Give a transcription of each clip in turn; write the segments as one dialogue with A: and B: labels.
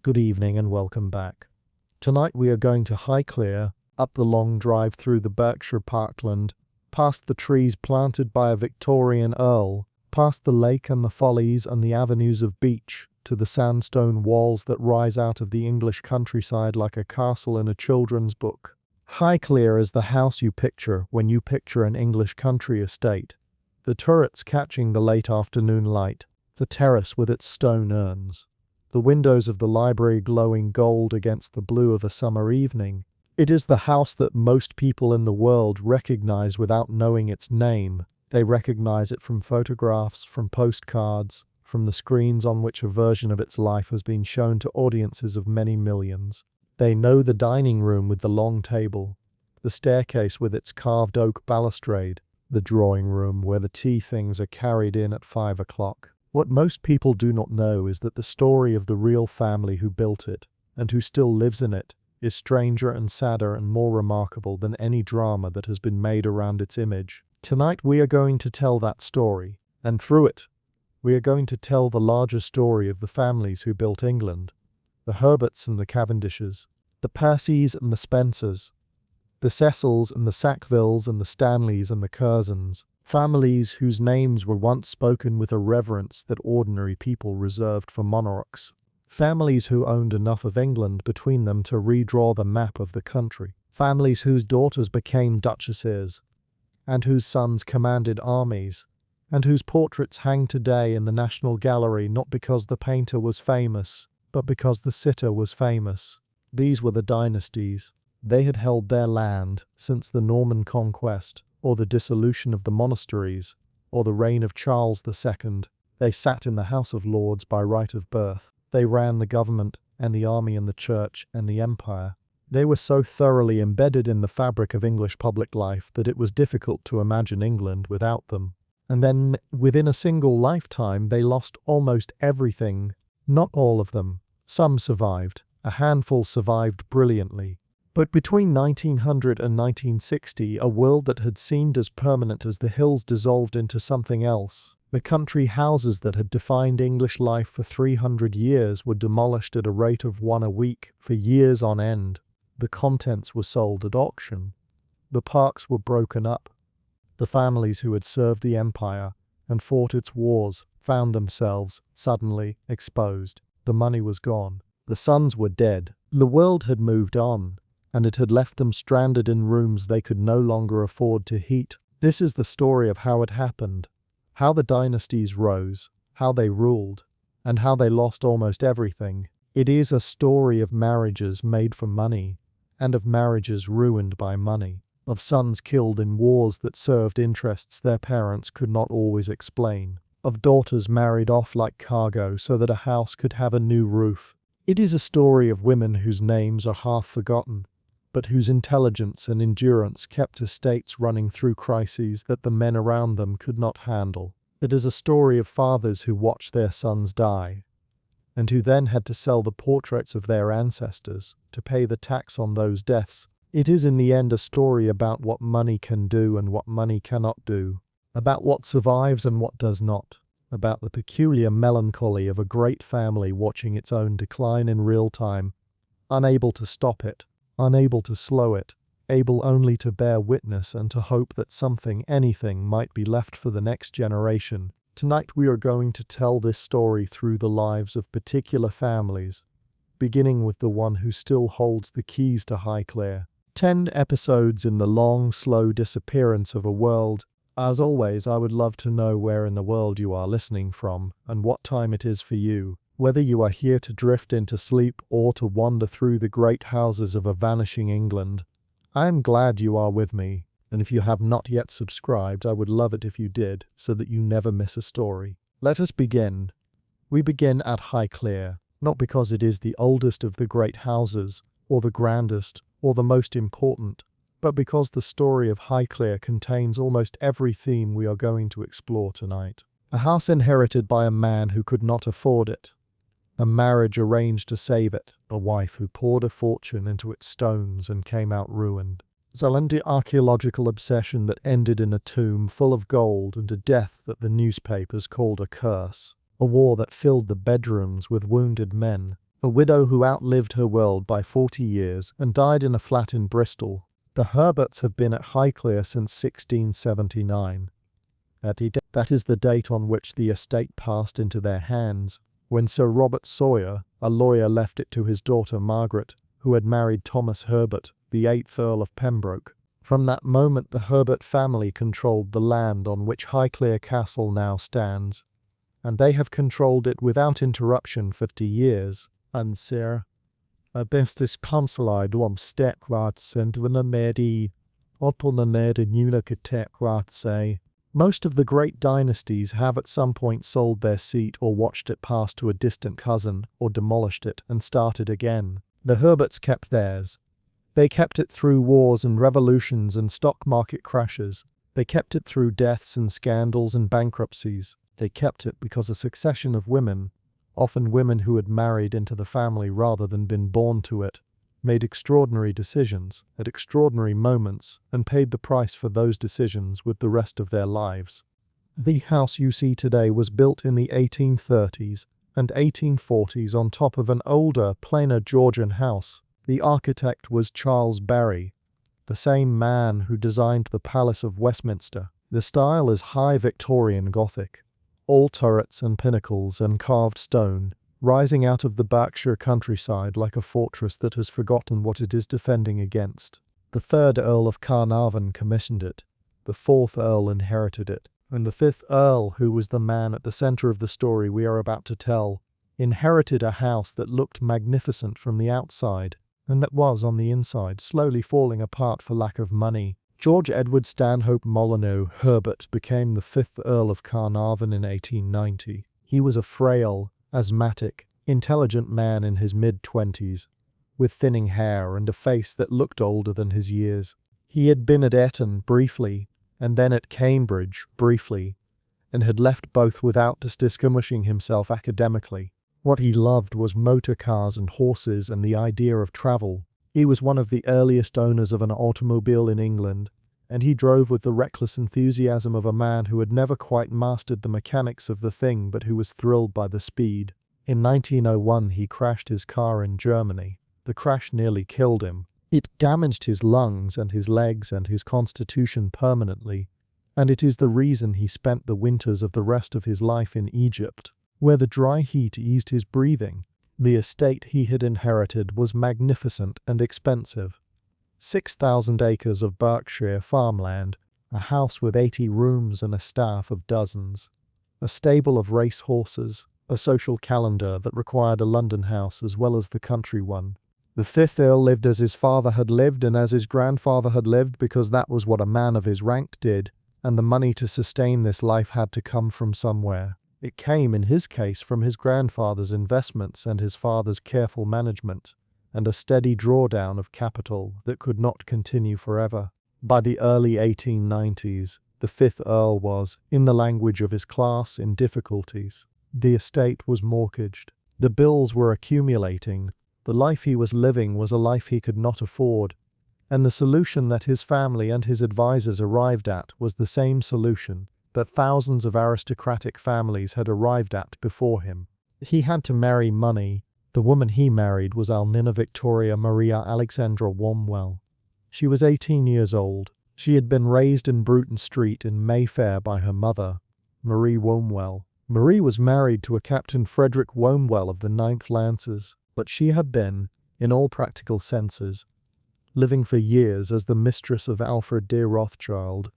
A: Good evening and welcome back. Tonight we are going to Highclere, up the long drive through the Berkshire parkland, past the trees planted by a Victorian earl, past the lake and the follies and the avenues of beech, to the sandstone walls that rise out of the English countryside like a castle in a children's book. Highclere is the house you picture when you picture an English country estate. The turrets catching the late afternoon light, the terrace with its stone urns, the windows of the library glowing gold against the blue of a summer evening. It is the house that most people in the world recognize without knowing its name. They recognize it from photographs, from postcards, from the screens on which a version of its life has been shown to audiences of many millions. They know the dining room with the long table, the staircase with its carved oak balustrade, the drawing room where the tea things are carried in at 5 o'clock. What most people do not know is that the story of the real family who built it, and who still lives in it, is stranger and sadder and more remarkable than any drama that has been made around its image. Tonight we are going to tell that story, and through it, we are going to tell the larger story of the families who built England, the Herberts and the Cavendishes, the Percys and the Spencers, the Cecils and the Sackvilles and the Stanleys and the Curzons, families whose names were once spoken with a reverence that ordinary people reserved for monarchs. Families who owned enough of England between them to redraw the map of the country. Families whose daughters became duchesses, and whose sons commanded armies, and whose portraits hang today in the National Gallery not because the painter was famous, but because the sitter was famous. These were the dynasties. They had held their land since the Norman conquest, or the dissolution of the monasteries, or the reign of Charles II. They sat in the House of Lords by right of birth. They ran the government and the army and the church and the empire. They were so thoroughly embedded in the fabric of English public life that it was difficult to imagine England without them. And then, within a single lifetime, they lost almost everything. Not all of them. Some survived. A handful survived brilliantly. But between 1900 and 1960, a world that had seemed as permanent as the hills dissolved into something else. The country houses that had defined English life for 300 years were demolished at a rate of one a week for years on end. The contents were sold at auction. The parks were broken up. The families who had served the empire and fought its wars found themselves suddenly exposed. The money was gone. The sons were dead. The world had moved on, and it had left them stranded in rooms they could no longer afford to heat. This is the story of how it happened, how the dynasties rose, how they ruled, and how they lost almost everything. It is a story of marriages made for money, and of marriages ruined by money, of sons killed in wars that served interests their parents could not always explain, of daughters married off like cargo so that a house could have a new roof. It is a story of women whose names are half forgotten, but whose intelligence and endurance kept estates running through crises that the men around them could not handle. It is a story of fathers who watched their sons die, and who then had to sell the portraits of their ancestors to pay the tax on those deaths. It is in the end a story about what money can do and what money cannot do, about what survives and what does not, about the peculiar melancholy of a great family watching its own decline in real time, unable to stop it, unable to slow it, able only to bear witness and to hope that something, anything, might be left for the next generation. Tonight we are going to tell this story through the lives of particular families, beginning with the one who still holds the keys to Highclere. 10 episodes in the long, slow disappearance of a world. As always, I would love to know where in the world you are listening from and what time it is for you. Whether you are here to drift into sleep or to wander through the great houses of a vanishing England, I am glad you are with me, and if you have not yet subscribed, I would love it if you did, so that you never miss a story. Let us begin. We begin at Highclere, not because it is the oldest of the great houses, or the grandest, or the most important, but because the story of Highclere contains almost every theme we are going to explore tonight. A house inherited by a man who could not afford it. A marriage arranged to save it, a wife who poured a fortune into its stones and came out ruined. A lengthy archaeological obsession that ended in a tomb full of gold and a death that the newspapers called a curse. A war that filled the bedrooms with wounded men. a widow who outlived her world by 40 years and died in a flat in Bristol. The Herberts have been at Highclere since 1679. That is the date on which the estate passed into their hands, when Sir Robert Sawyer, a lawyer, left it to his daughter Margaret, who had married Thomas Herbert, the 8th Earl of Pembroke. From that moment the Herbert family controlled the land on which Highclere Castle now stands, and they have controlled it without interruption 50 years. And Sir, bestis pamselide om stekrats and vinamedi, opulnamedi nulakatekrats. Most of the great dynasties have at some point sold their seat or watched it pass to a distant cousin, or demolished it and started again. The Herberts kept theirs. They kept it through wars and revolutions and stock market crashes. They kept it through deaths and scandals and bankruptcies. They kept it because a succession of women, often women who had married into the family rather than been born to it, made extraordinary decisions at extraordinary moments and paid the price for those decisions with the rest of their lives. The house you see today was built in the 1830s and 1840s on top of an older, plainer Georgian house. The architect was Charles Barry, the same man who designed the Palace of Westminster. The style is High Victorian Gothic, all turrets and pinnacles and carved stone, rising out of the Berkshire countryside like a fortress that has forgotten what it is defending against. The 3rd Earl of Carnarvon commissioned it, the 4th Earl inherited it, and the 5th Earl, who was the man at the centre of the story we are about to tell, inherited a house that looked magnificent from the outside, and that was, on the inside, slowly falling apart for lack of money. George Edward Stanhope Molyneux Herbert became the 5th Earl of Carnarvon in 1890. He was a frail, asthmatic, intelligent man in his mid-20s, with thinning hair and a face that looked older than his years. He had been at Eton briefly, and then at Cambridge briefly, and had left both without distinguishing himself academically. What he loved was motor cars and horses and the idea of travel. He was one of the earliest owners of an automobile in England, and he drove with the reckless enthusiasm of a man who had never quite mastered the mechanics of the thing but who was thrilled by the speed. In 1901 he crashed his car in Germany. The crash nearly killed him. It damaged his lungs and his legs and his constitution permanently, and it is the reason he spent the winters of the rest of his life in Egypt, where the dry heat eased his breathing. The estate he had inherited was magnificent and expensive. 6,000 acres of Berkshire farmland, a house with 80 rooms and a staff of dozens, a stable of race horses, a social calendar that required a London house as well as the country one. The 5th Earl lived as his father had lived and as his grandfather had lived because that was what a man of his rank did, and the money to sustain this life had to come from somewhere. It came, in his case, from his grandfather's investments and his father's careful management, and a steady drawdown of capital that could not continue forever. By the early 1890s, the 5th Earl was, in the language of his class, in difficulties. The estate was mortgaged. The bills were accumulating. The life he was living was a life he could not afford, and the solution that his family and his advisers arrived at was the same solution that thousands of aristocratic families had arrived at before him. He had to marry money. The woman he married was Almina Victoria Maria Alexandra Wombwell. She was 18 years old. She had been raised in Bruton Street in Mayfair by her mother, Marie Wombwell. Marie was married to a Captain Frederick Wombwell of the 9th Lancers, but she had been, in all practical senses, living for years as the mistress of Alfred de Rothschild,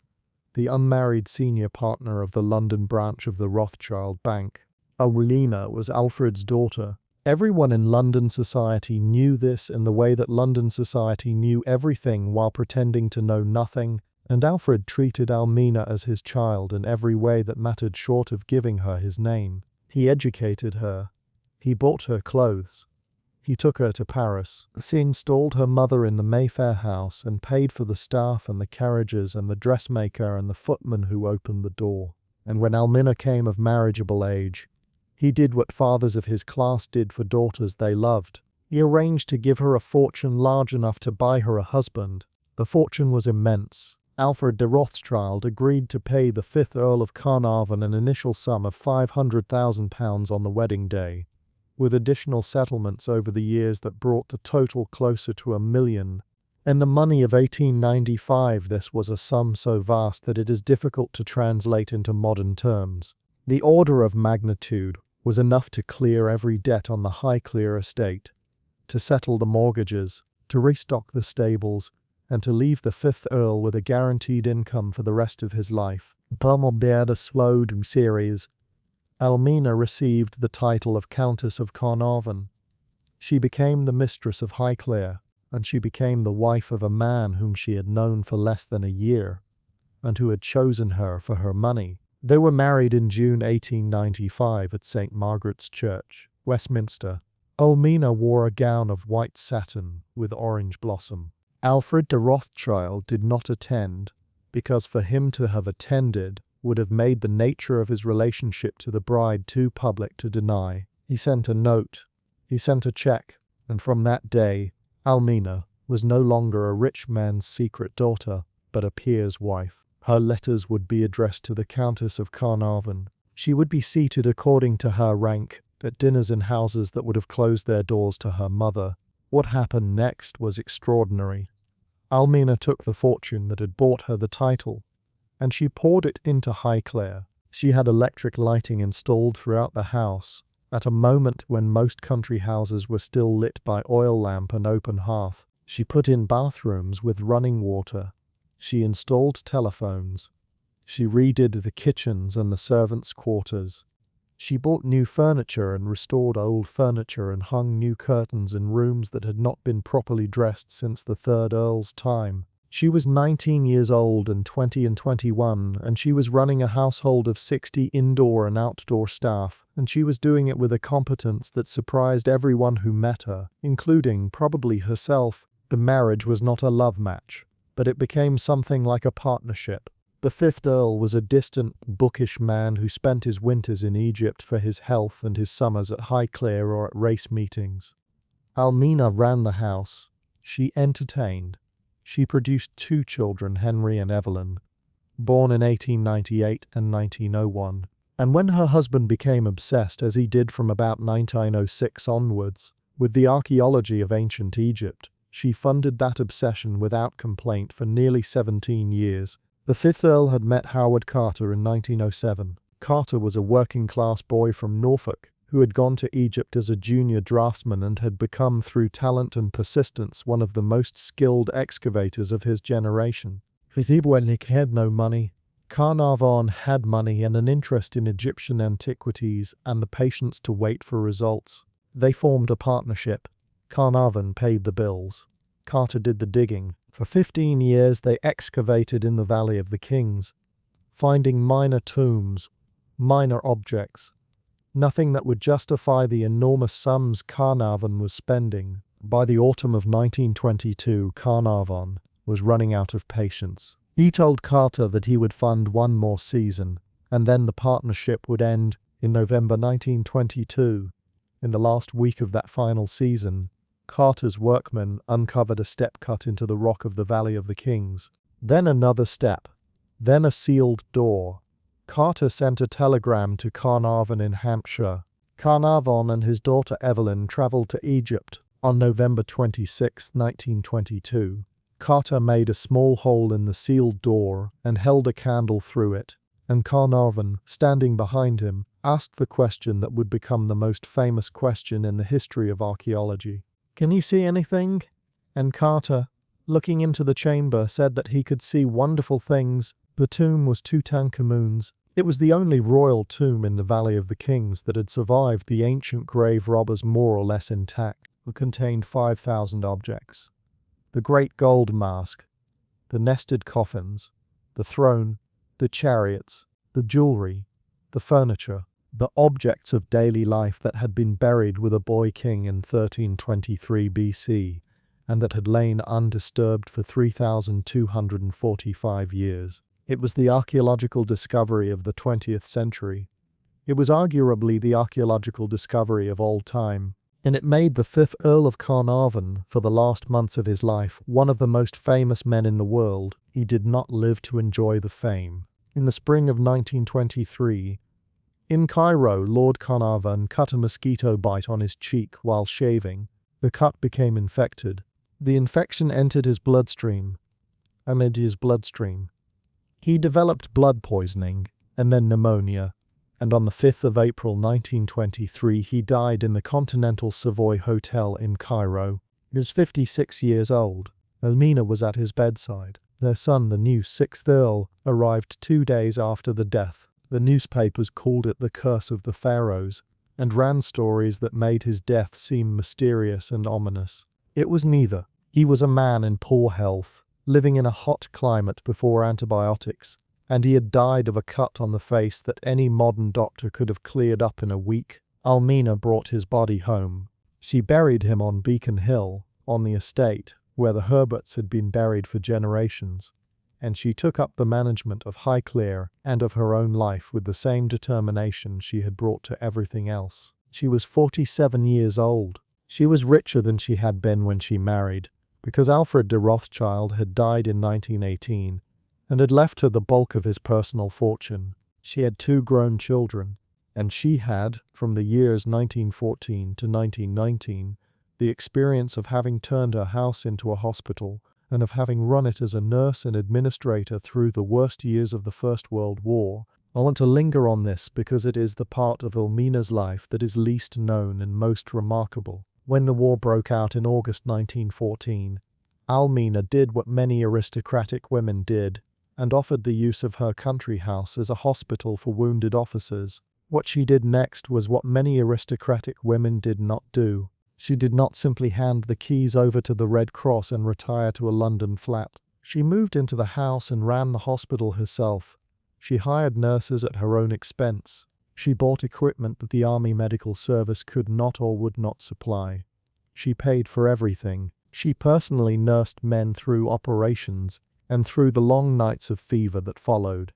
A: the unmarried senior partner of the London branch of the Rothschild Bank. Almina was Alfred's daughter. Everyone in London society knew this in the way that London society knew everything while pretending to know nothing, and Alfred treated Almina as his child in every way that mattered short of giving her his name. He educated her. He bought her clothes. He took her to Paris. He installed her mother in the Mayfair house and paid for the staff and the carriages and the dressmaker and the footman who opened the door. And when Almina came of marriageable age, he did what fathers of his class did for daughters they loved. He arranged to give her a fortune large enough to buy her a husband. The fortune was immense. Alfred de Rothschild agreed to pay the 5th Earl of Carnarvon an initial sum of £500,000 on the wedding day. with additional settlements over the years that brought the total closer to 1 million. In the money of 1895, this was a sum so vast that it is difficult to translate into modern terms. The order of magnitude was enough to clear every debt on the Highclere estate, to settle the mortgages, to restock the stables, and to leave the fifth Earl with a guaranteed income for the rest of his life. Parmi slowed series, Almina received the title of Countess of Carnarvon. She became the mistress of Highclere, and she became the wife of a man whom she had known for less than a year, and who had chosen her for her money. They were married in June 1895 at St. Margaret's Church, Westminster. Almina wore a gown of white satin with orange blossom. Alfred de Rothschild did not attend, because for him to have attended would have made the nature of his relationship to the bride too public to deny. He sent a note, he sent a check, and from that day, Almina was no longer a rich man's secret daughter, but a peer's wife. Her letters would be addressed to the Countess of Carnarvon. She would be seated according to her rank at dinners in houses that would have closed their doors to her mother. What happened next was extraordinary. Almina took the fortune that had bought her the title, and she poured it into Highclere. She had electric lighting installed throughout the house, at a moment when most country houses were still lit by oil lamp and open hearth. She put in bathrooms with running water. She installed telephones. She redid the kitchens and the servants' quarters. She bought new furniture and restored old furniture and hung new curtains in rooms that had not been properly dressed since the third Earl's time. She was 19 years old and 20 and 21, and she was running a household of 60 indoor and outdoor staff, and she was doing it with a competence that surprised everyone who met her, including, probably herself. The marriage was not a love match, but it became something like a partnership. The fifth Earl was a distant, bookish man who spent his winters in Egypt for his health and his summers at Highclere or at race meetings. Almina ran the house. She entertained. She produced 2 children, Henry and Evelyn, born in 1898 and 1901. And when her husband became obsessed, as he did from about 1906 onwards, with the archaeology of ancient Egypt, she funded that obsession without complaint for nearly 17 years. The fifth Earl had met Howard Carter in 1907. Carter was a working-class boy from Norfolk who had gone to Egypt as a junior draftsman and had become, through talent and persistence, one of the most skilled excavators of his generation. Physibwenik had no money. Carnarvon had money and an interest in Egyptian antiquities and the patience to wait for results. They formed a partnership. Carnarvon paid the bills. Carter did the digging. For 15 years they excavated in the Valley of the Kings, finding minor tombs, minor objects, nothing that would justify the enormous sums Carnarvon was spending. By the autumn of 1922, Carnarvon was running out of patience. He told Carter that he would fund one more season, and then the partnership would end in November 1922. In the last week of that final season, Carter's workmen uncovered a step cut into the rock of the Valley of the Kings. Then another step. Then a sealed door. Carter sent a telegram to Carnarvon in Hampshire. Carnarvon and his daughter Evelyn traveled to Egypt on November 26, 1922. Carter made a small hole in the sealed door and held a candle through it, and Carnarvon, standing behind him, asked the question that would become the most famous question in the history of archaeology. "Can you see anything?" And Carter, looking into the chamber, said that he could see wonderful things. The tomb was Tutankhamun's. It was the only royal tomb in the Valley of the Kings that had survived the ancient grave robbers more or less intact. It contained 5,000 objects. The great gold mask, the nested coffins, the throne, the chariots, the jewelry, the furniture, the objects of daily life that had been buried with a boy king in 1323 BC and that had lain undisturbed for 3,245 years. It was the archaeological discovery of the 20th century. It was arguably the archaeological discovery of all time, and it made the fifth Earl of Carnarvon, for the last months of his life, one of the most famous men in the world. He did not live to enjoy the fame. In the spring of 1923, In Cairo, Lord Carnarvon cut a mosquito bite on his cheek while shaving. The cut became infected. The infection entered his bloodstream. He developed blood poisoning and then pneumonia, and on the 5th of April 1923 he died in the Continental Savoy Hotel in Cairo. He was 56 years old. Almina was at his bedside. Their son, the new 6th Earl, arrived 2 days after the death. The newspapers called it the curse of the pharaohs, and ran stories that made his death seem mysterious and ominous. It was neither. He was a man in poor health, living in a hot climate before antibiotics, and he had died of a cut on the face that any modern doctor could have cleared up in a week. Almina brought his body home. She buried him on Beacon Hill, on the estate where the Herberts had been buried for generations, and she took up the management of Highclere and of her own life with the same determination she had brought to everything else. She was 47 years old. She was richer than she had been when she married, because Alfred de Rothschild had died in 1918 and had left her the bulk of his personal fortune. She had 2 grown children, and she had, from the years 1914 to 1919, the experience of having turned her house into a hospital and of having run it as a nurse and administrator through the worst years of the First World War. I want to linger on this because it is the part of Almina's life that is least known and most remarkable. When the war broke out in August 1914, Almina did what many aristocratic women did and offered the use of her country house as a hospital for wounded officers. What she did next was what many aristocratic women did not do. She did not simply hand the keys over to the Red Cross and retire to a London flat. She moved into the house and ran the hospital herself. She hired nurses at her own expense. She bought equipment that the Army Medical Service could not or would not supply. She paid for everything. She personally nursed men through operations and through the long nights of fever that followed.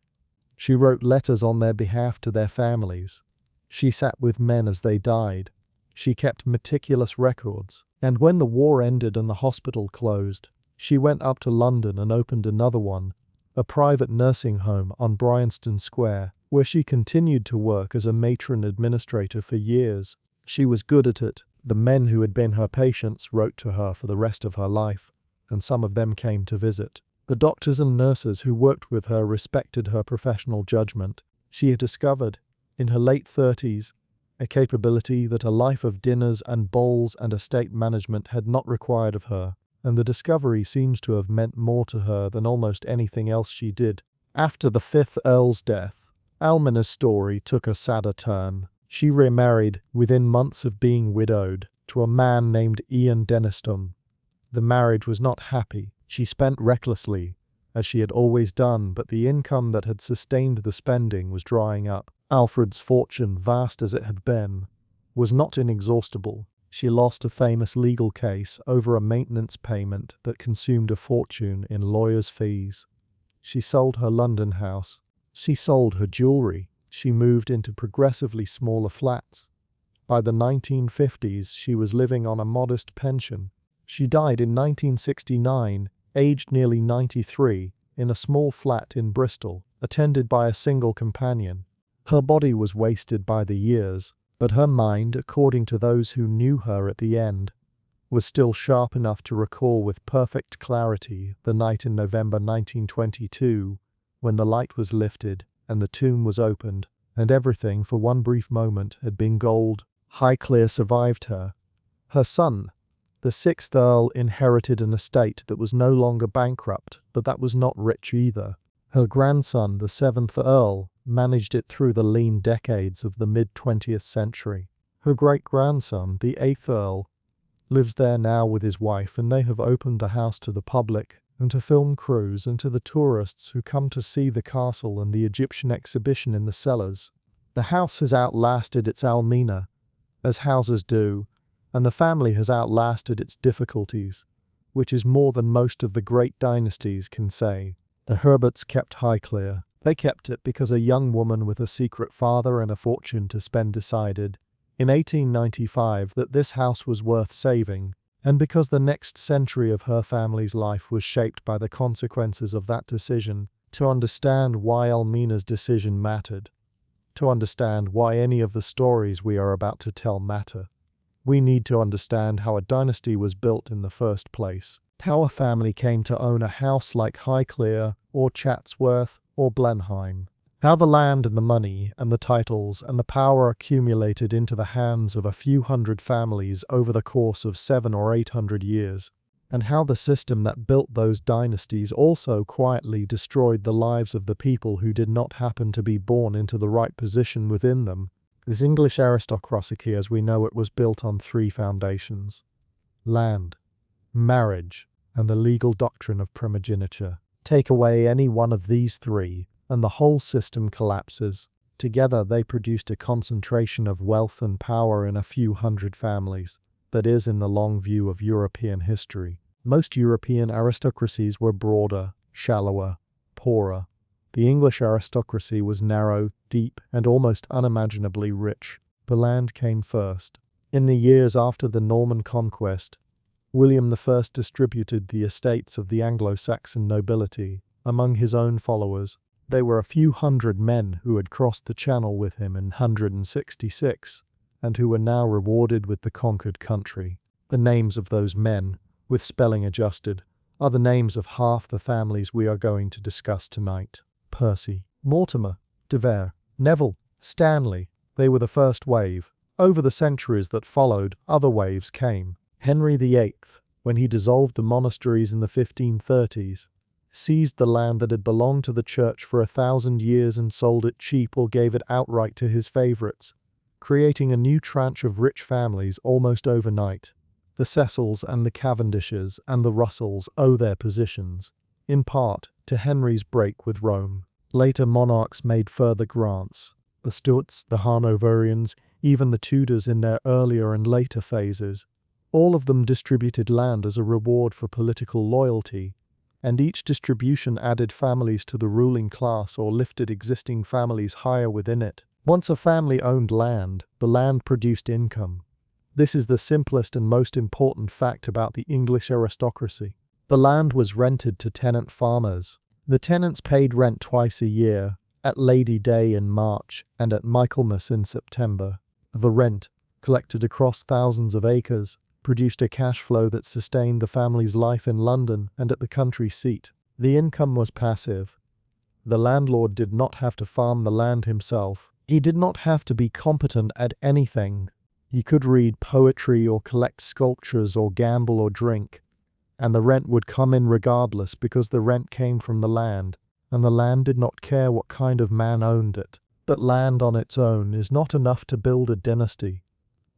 A: She wrote letters on their behalf to their families. She sat with men as they died. She kept meticulous records, and when the war ended and the hospital closed, she went up to London and opened another one, a private nursing home on Bryanston Square, where she continued to work as a matron administrator for years. She was good at it. The men who had been her patients wrote to her for the rest of her life, and some of them came to visit. The doctors and nurses who worked with her respected her professional judgment. She had discovered, in her late 30s, a capability that a life of dinners and balls and estate management had not required of her, and the discovery seems to have meant more to her than almost anything else she did. After the 5th Earl's death, Almina's story took a sadder turn. She remarried, within months of being widowed, to a man named Ian Denniston. The marriage was not happy. She spent recklessly, as she had always done, but the income that had sustained the spending was drying up. Alfred's fortune, vast as it had been, was not inexhaustible. She lost a famous legal case over a maintenance payment that consumed a fortune in lawyers' fees. She sold her London house. She sold her jewelry. She moved into progressively smaller flats. By the 1950s, she was living on a modest pension. She died in 1969, aged nearly 93, in a small flat in Bristol, attended by a single companion. Her body was wasted by the years, but her mind, according to those who knew her at the end, was still sharp enough to recall with perfect clarity the night in November 1922, when the light was lifted and the tomb was opened, and everything for one brief moment had been gold. Highclere survived her. Her son, the 6th Earl, inherited an estate that was no longer bankrupt, but that was not rich either. Her grandson, the 7th Earl, managed it through the lean decades of the mid-20th century. Her great-grandson, the 8th Earl, lives there now with his wife, and they have opened the house to the public and to film crews and to the tourists who come to see the castle and the Egyptian exhibition in the cellars. The house has outlasted its Almina, as houses do, and the family has outlasted its difficulties, which is more than most of the great dynasties can say. The Herberts kept Highclere. They kept it because a young woman with a secret father and a fortune to spend decided, in 1895, that this house was worth saving, and because the next century of her family's life was shaped by the consequences of that decision. To understand why Almina's decision mattered, to understand why any of the stories we are about to tell matter. We need to understand how a dynasty was built in the first place, how a family came to own a house like Highclere or Chatsworth or Blenheim, how the land and the money and the titles and the power accumulated into the hands of a few hundred families over the course of 700 or 800 years, and how the system that built those dynasties also quietly destroyed the lives of the people who did not happen to be born into the right position within them. This English aristocracy, as we know it, was built on three foundations: land, marriage, and the legal doctrine of primogeniture. Take away any one of these three, and the whole system collapses. Together they produced a concentration of wealth and power in a few hundred families. That is, in the long view of European history. Most European aristocracies were broader, shallower, poorer. The English aristocracy was narrow, deep, and almost unimaginably rich. The land came first. In the years after the Norman conquest, William I distributed the estates of the Anglo-Saxon nobility among his own followers. They were a few hundred men who had crossed the Channel with him in 166, and who were now rewarded with the conquered country. The names of those men, with spelling adjusted, are the names of half the families we are going to discuss tonight. Percy, Mortimer, De Vere, Neville, Stanley. They were the first wave. Over the centuries that followed, other waves came. Henry VIII, when he dissolved the monasteries in the 1530s, seized the land that had belonged to the church for 1,000 years and sold it cheap or gave it outright to his favorites, creating a new tranche of rich families almost overnight. The Cecils and the Cavendishes and the Russells owe their positions, in part, to Henry's break with Rome. Later monarchs made further grants. The Stuarts, the Hanoverians, even the Tudors in their earlier and later phases. All of them distributed land as a reward for political loyalty, and each distribution added families to the ruling class or lifted existing families higher within it. Once a family owned land, the land produced income. This is the simplest and most important fact about the English aristocracy. The land was rented to tenant farmers. The tenants paid rent twice a year, at Lady Day in March and at Michaelmas in September. The rent, collected across thousands of acres, produced a cash flow that sustained the family's life in London and at the country seat. The income was passive. The landlord did not have to farm the land himself. He did not have to be competent at anything. He could read poetry or collect sculptures or gamble or drink, and the rent would come in regardless because the rent came from the land, and the land did not care what kind of man owned it. But land on its own is not enough to build a dynasty.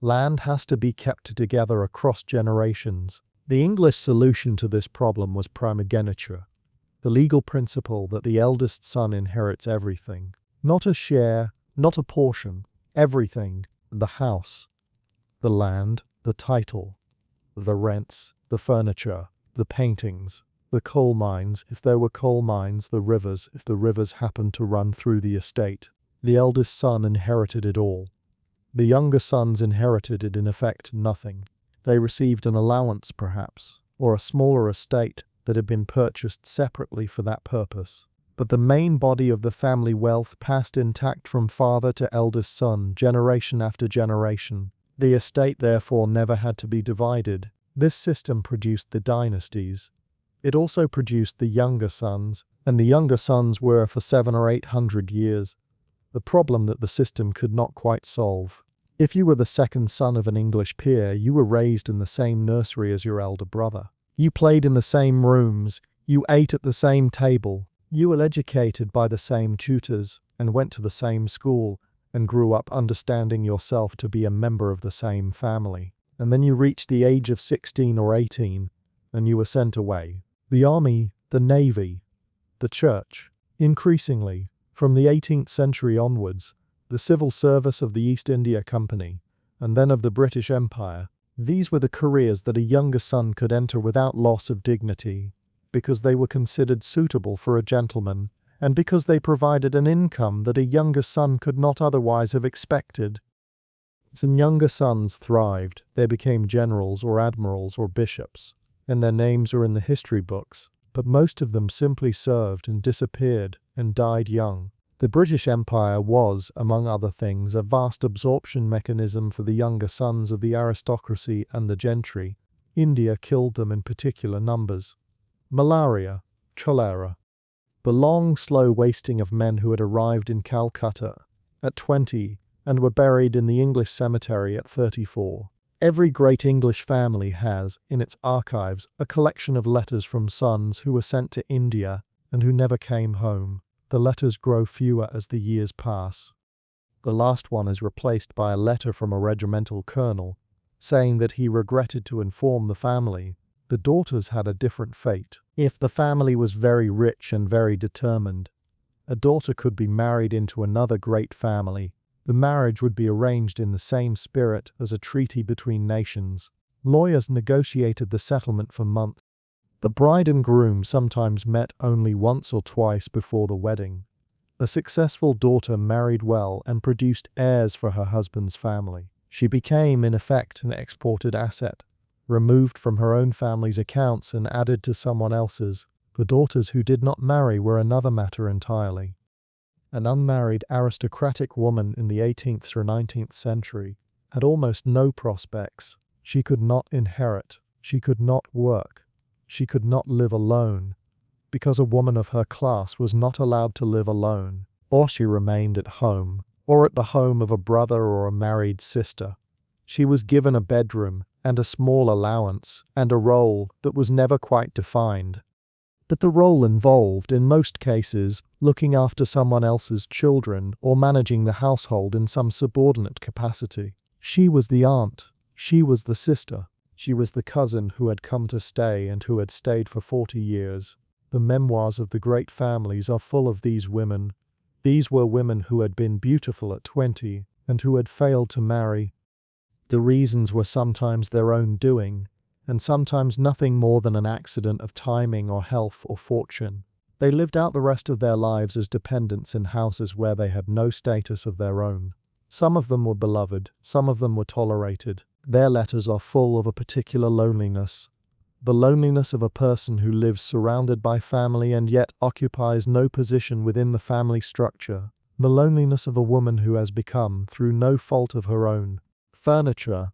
A: Land has to be kept together across generations. The English solution to this problem was primogeniture, the legal principle that the eldest son inherits everything. Not a share, not a portion, everything. The house, the land, the title, the rents, the furniture, the paintings, the coal mines, if there were coal mines, the rivers, if the rivers happened to run through the estate. The eldest son inherited it all. The younger sons inherited in effect nothing. They received an allowance perhaps, or a smaller estate that had been purchased separately for that purpose. But the main body of the family wealth passed intact from father to eldest son, generation after generation. The estate therefore never had to be divided. This system produced the dynasties. It also produced the younger sons, and the younger sons were for 700 or 800 years the problem that the system could not quite solve. If you were the second son of an English peer, you were raised in the same nursery as your elder brother. You played in the same rooms, you ate at the same table, you were educated by the same tutors, and went to the same school, and grew up understanding yourself to be a member of the same family. And then you reached the age of 16 or 18, and you were sent away. The army, the navy, the church. Increasingly, from the 18th century onwards, the civil service of the East India Company, and then of the British Empire. These were the careers that a younger son could enter without loss of dignity, because they were considered suitable for a gentleman, and because they provided an income that a younger son could not otherwise have expected. Some younger sons thrived. They became generals or admirals or bishops, and their names are in the history books, but most of them simply served and disappeared and died young. The British Empire was, among other things, a vast absorption mechanism for the younger sons of the aristocracy and the gentry. India killed them in particular numbers. Malaria, cholera. The long, slow wasting of men who had arrived in Calcutta at 20 and were buried in the English cemetery at 34. Every great English family has, in its archives, a collection of letters from sons who were sent to India and who never came home. The letters grow fewer as the years pass. The last one is replaced by a letter from a regimental colonel, saying that he regretted to inform the family the daughters had a different fate. If the family was very rich and very determined, a daughter could be married into another great family. The marriage would be arranged in the same spirit as a treaty between nations. Lawyers negotiated the settlement for months. The bride and groom sometimes met only once or twice before the wedding. A successful daughter married well and produced heirs for her husband's family. She became, in effect, an exported asset, removed from her own family's accounts and added to someone else's. The daughters who did not marry were another matter entirely. An unmarried aristocratic woman in the 18th through 19th century had almost no prospects. She could not inherit. She could not work. She could not live alone, because a woman of her class was not allowed to live alone, or she remained at home, or at the home of a brother or a married sister. She was given a bedroom and a small allowance and a role that was never quite defined. But the role involved, in most cases, looking after someone else's children or managing the household in some subordinate capacity. She was the aunt. She was the sister. She was the cousin who had come to stay and who had stayed for 40 years. The memoirs of the great families are full of these women. These were women who had been beautiful at 20 and who had failed to marry. The reasons were sometimes their own doing, and sometimes nothing more than an accident of timing or health or fortune. They lived out the rest of their lives as dependents in houses where they had no status of their own. Some of them were beloved, some of them were tolerated. Their letters are full of a particular loneliness. The loneliness of a person who lives surrounded by family and yet occupies no position within the family structure. The loneliness of a woman who has become, through no fault of her own, furniture.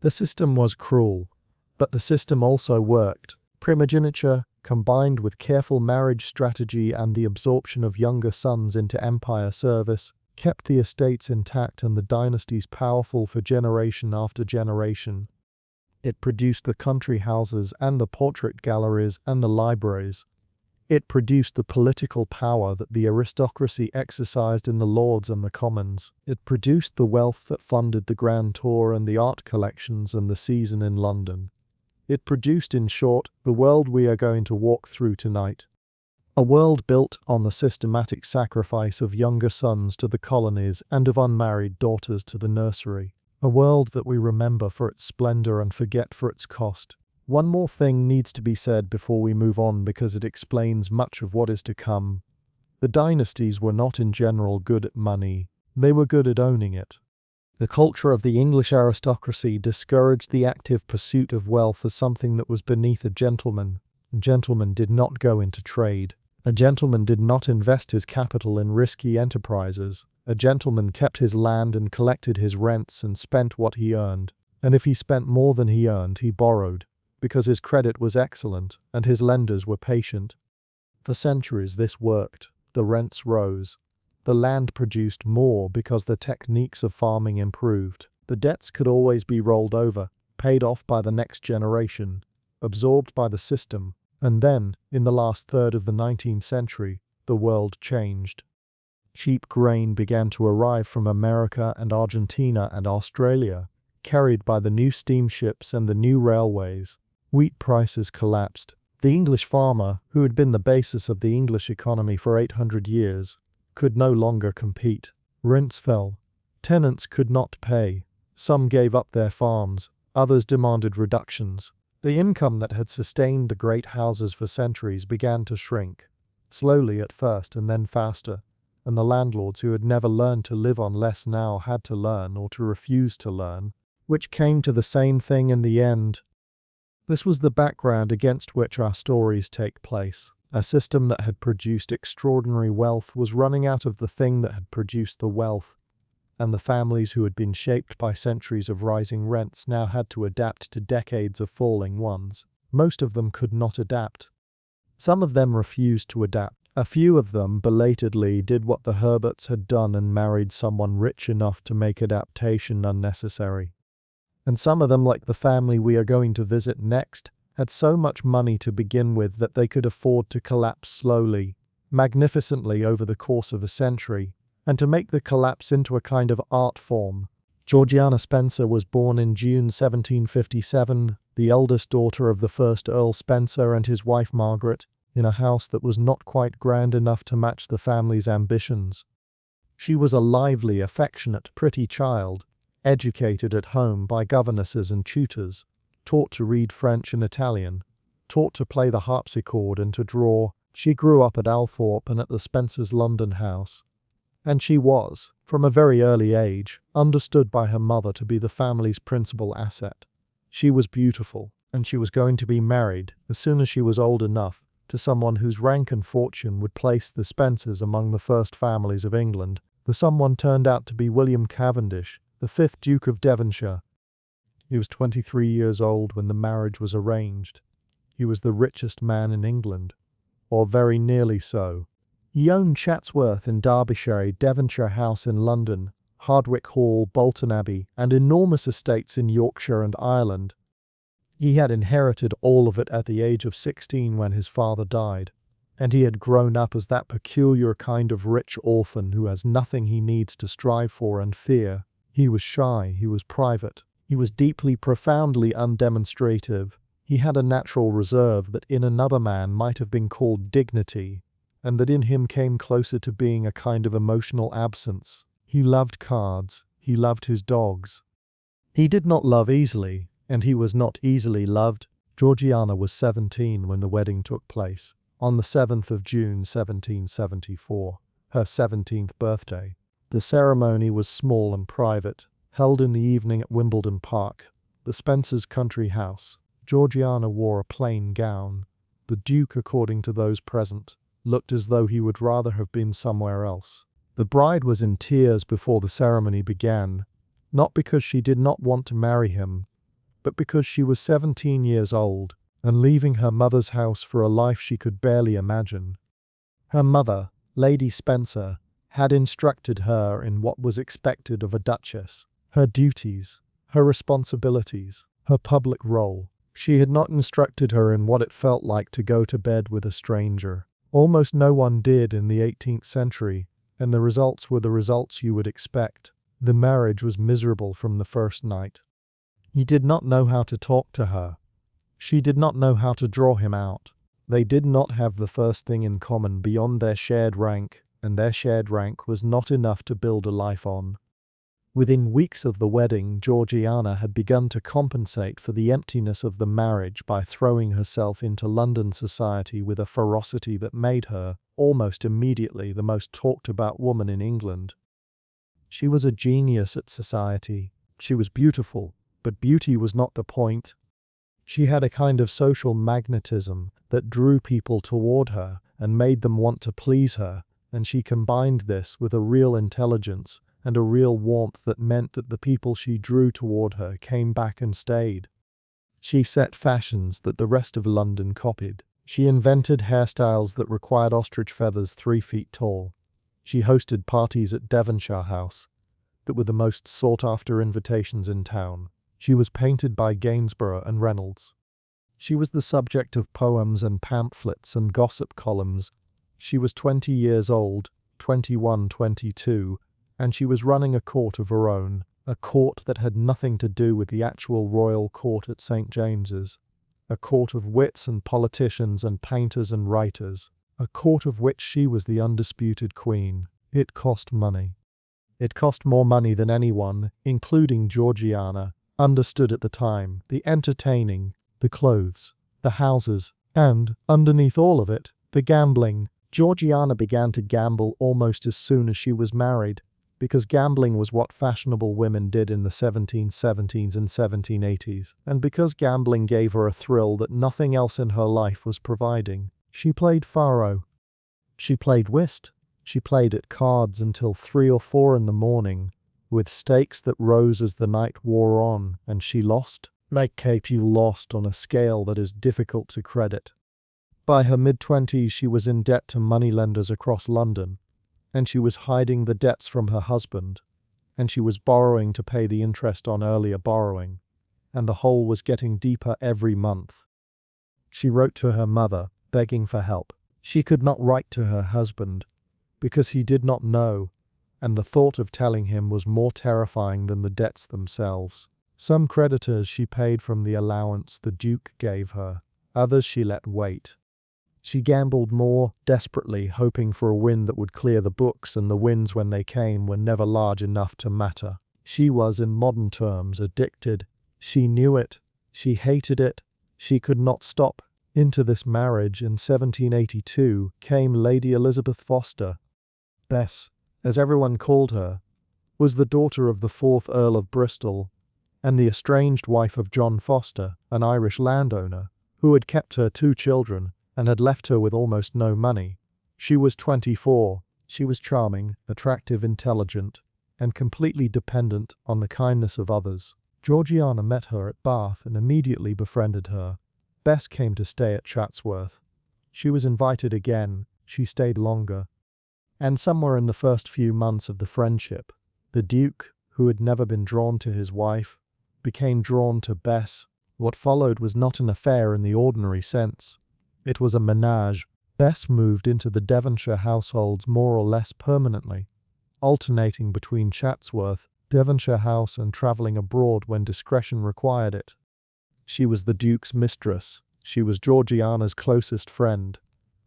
A: The system was cruel, but the system also worked. Primogeniture, combined with careful marriage strategy and the absorption of younger sons into empire service, kept the estates intact and the dynasties powerful for generation after generation. It produced the country houses and the portrait galleries and the libraries. It produced the political power that the aristocracy exercised in the Lords and the Commons. It produced the wealth that funded the Grand Tour and the art collections and the season in London. It produced, in short, the world we are going to walk through tonight. A world built on the systematic sacrifice of younger sons to the colonies and of unmarried daughters to the nursery. A world that we remember for its splendor and forget for its cost. One more thing needs to be said before we move on because it explains much of what is to come. The dynasties were not in general good at money. They were good at owning it. The culture of the English aristocracy discouraged the active pursuit of wealth as something that was beneath a gentleman. A gentleman did not go into trade. A gentleman did not invest his capital in risky enterprises. A gentleman kept his land and collected his rents and spent what he earned. And if he spent more than he earned, he borrowed, because his credit was excellent and his lenders were patient. For centuries this worked. The rents rose. The land produced more because the techniques of farming improved. The debts could always be rolled over, paid off by the next generation, absorbed by the system. And then, in the last third of the 19th century, the world changed. Cheap grain began to arrive from America and Argentina and Australia, carried by the new steamships and the new railways. Wheat prices collapsed. The English farmer, who had been the basis of the English economy for 800 years, could no longer compete. Rents fell. Tenants could not pay. Some gave up their farms. Others demanded reductions. The income that had sustained the great houses for centuries began to shrink, slowly at first and then faster, and the landlords who had never learned to live on less now had to learn or to refuse to learn, which came to the same thing in the end. This was the background against which our stories take place. A system that had produced extraordinary wealth was running out of the thing that had produced the wealth, and the families who had been shaped by centuries of rising rents now had to adapt to decades of falling ones. Most of them could not adapt. Some of them refused to adapt. A few of them belatedly did what the Herberts had done and married someone rich enough to make adaptation unnecessary. And some of them, like the family we are going to visit next, had so much money to begin with that they could afford to collapse slowly, magnificently over the course of a century, and to make the collapse into a kind of art form. Georgiana Spencer was born in June 1757, the eldest daughter of the first Earl Spencer and his wife Margaret, in a house that was not quite grand enough to match the family's ambitions. She was a lively, affectionate, pretty child, educated at home by governesses and tutors, taught to read French and Italian, taught to play the harpsichord and to draw. She grew up at Althorpe and at the Spencers' London house. And she was, from a very early age, understood by her mother to be the family's principal asset. She was beautiful, and she was going to be married, as soon as she was old enough, to someone whose rank and fortune would place the Spencers among the first families of England. The someone turned out to be William Cavendish, the 5th Duke of Devonshire. He was 23 years old when the marriage was arranged. He was the richest man in England, or very nearly so. He owned Chatsworth in Derbyshire, Devonshire House in London, Hardwicke Hall, Bolton Abbey, and enormous estates in Yorkshire and Ireland. He had inherited all of it at the age of 16 when his father died, and he had grown up as that peculiar kind of rich orphan who has nothing he needs to strive for and fear. He was shy, he was private, he was deeply, profoundly undemonstrative. He had a natural reserve that in another man might have been called dignity, and that in him came closer to being a kind of emotional absence. He loved cards, he loved his dogs. He did not love easily, and he was not easily loved. Georgiana was 17 when the wedding took place, on the 7th of June 1774, her 17th birthday. The ceremony was small and private, held in the evening at Wimbledon Park, the Spencers' country house. Georgiana wore a plain gown. The Duke, according to those present, looked as though he would rather have been somewhere else. The bride was in tears before the ceremony began, not because she did not want to marry him, but because she was 17 years old and leaving her mother's house for a life she could barely imagine. Her mother, Lady Spencer, had instructed her in what was expected of a duchess, her duties, her responsibilities, her public role. She had not instructed her in what it felt like to go to bed with a stranger. Almost no one did in the 18th century, and the results were the results you would expect. The marriage was miserable from the first night. He did not know how to talk to her. She did not know how to draw him out. They did not have the first thing in common beyond their shared rank, and their shared rank was not enough to build a life on. Within weeks of the wedding, Georgiana had begun to compensate for the emptiness of the marriage by throwing herself into London society with a ferocity that made her, almost immediately, the most talked about woman in England. She was a genius at society. She was beautiful, but beauty was not the point. She had a kind of social magnetism that drew people toward her and made them want to please her, and she combined this with a real intelligence and a real warmth that meant that the people she drew toward her came back and stayed. She set fashions that the rest of London copied. She invented hairstyles that required ostrich feathers 3 feet tall. She hosted parties at Devonshire House that were the most sought-after invitations in town. She was painted by Gainsborough and Reynolds. She was the subject of poems and pamphlets and gossip columns. She was 20 years old, 21, 22, and she was running a court of her own, a court that had nothing to do with the actual royal court at St. James's, a court of wits and politicians and painters and writers, a court of which she was the undisputed queen. It cost money. It cost more money than anyone, including Georgiana, understood at the time. The entertaining, the clothes, the houses, and, underneath all of it, the gambling. Georgiana began to gamble almost as soon as she was married, because gambling was what fashionable women did in the 1770s and 1780s, and because gambling gave her a thrill that nothing else in her life was providing. She played faro. She played whist. She played at cards until 3 or 4 in the morning, with stakes that rose as the night wore on, and she lost. Make cape you lost on a scale that is difficult to credit. By her mid-20s she was in debt to moneylenders across London, and she was hiding the debts from her husband, and she was borrowing to pay the interest on earlier borrowing, and the hole was getting deeper every month. She wrote to her mother, begging for help. She could not write to her husband, because he did not know, and the thought of telling him was more terrifying than the debts themselves. Some creditors she paid from the allowance the Duke gave her, others she let wait. She gambled more desperately, hoping for a win that would clear the books, and the wins when they came were never large enough to matter. She was, in modern terms, addicted. She knew it. She hated it. She could not stop. Into this marriage in 1782 came Lady Elizabeth Foster. Bess, as everyone called her, was the daughter of the 4th Earl of Bristol, and the estranged wife of John Foster, an Irish landowner, who had kept her 2 children and had left her with almost no money. She was 24. She was charming, attractive, intelligent, and completely dependent on the kindness of others. Georgiana met her at Bath and immediately befriended her. Bess came to stay at Chatsworth. She was invited again. She stayed longer. And somewhere in the first few months of the friendship, the Duke, who had never been drawn to his wife, became drawn to Bess. What followed was not an affair in the ordinary sense. It was a menage. Bess moved into the Devonshire households more or less permanently, alternating between Chatsworth, Devonshire House, and travelling abroad when discretion required it. She was the Duke's mistress. She was Georgiana's closest friend.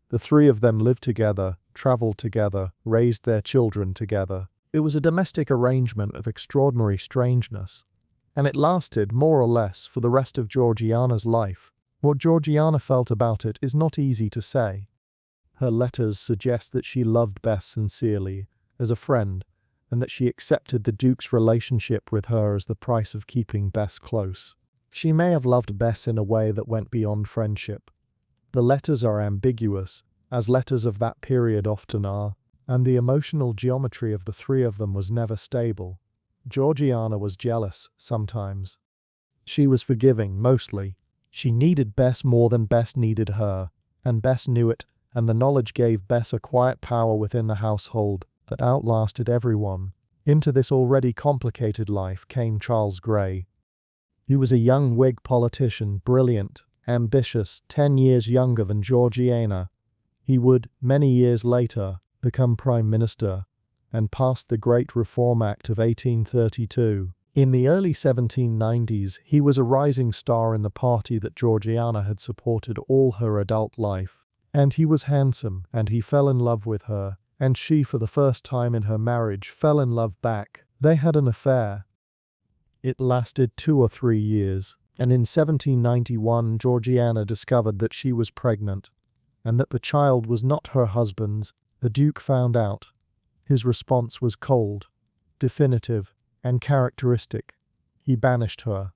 A: The 3 of them lived together, travelled together, raised their children together. It was a domestic arrangement of extraordinary strangeness, and it lasted, more or less, for the rest of Georgiana's life. What Georgiana felt about it is not easy to say. Her letters suggest that she loved Bess sincerely, as a friend, and that she accepted the Duke's relationship with her as the price of keeping Bess close. She may have loved Bess in a way that went beyond friendship. The letters are ambiguous, as letters of that period often are, and the emotional geometry of the 3 of them was never stable. Georgiana was jealous, sometimes. She was forgiving, mostly. She needed Bess more than Bess needed her, and Bess knew it, and the knowledge gave Bess a quiet power within the household that outlasted everyone. Into this already complicated life came Charles Grey. He was a young Whig politician, brilliant, ambitious, 10 years younger than Georgiana. He would, many years later, become Prime Minister and pass the Great Reform Act of 1832. In the early 1790s, he was a rising star in the party that Georgiana had supported all her adult life. And he was handsome, and he fell in love with her, and she, for the first time in her marriage, fell in love back. They had an affair. It lasted 2 or 3 years, and in 1791 Georgiana discovered that she was pregnant, and that the child was not her husband's. The Duke found out. His response was cold, definitive, and characteristic. He banished her.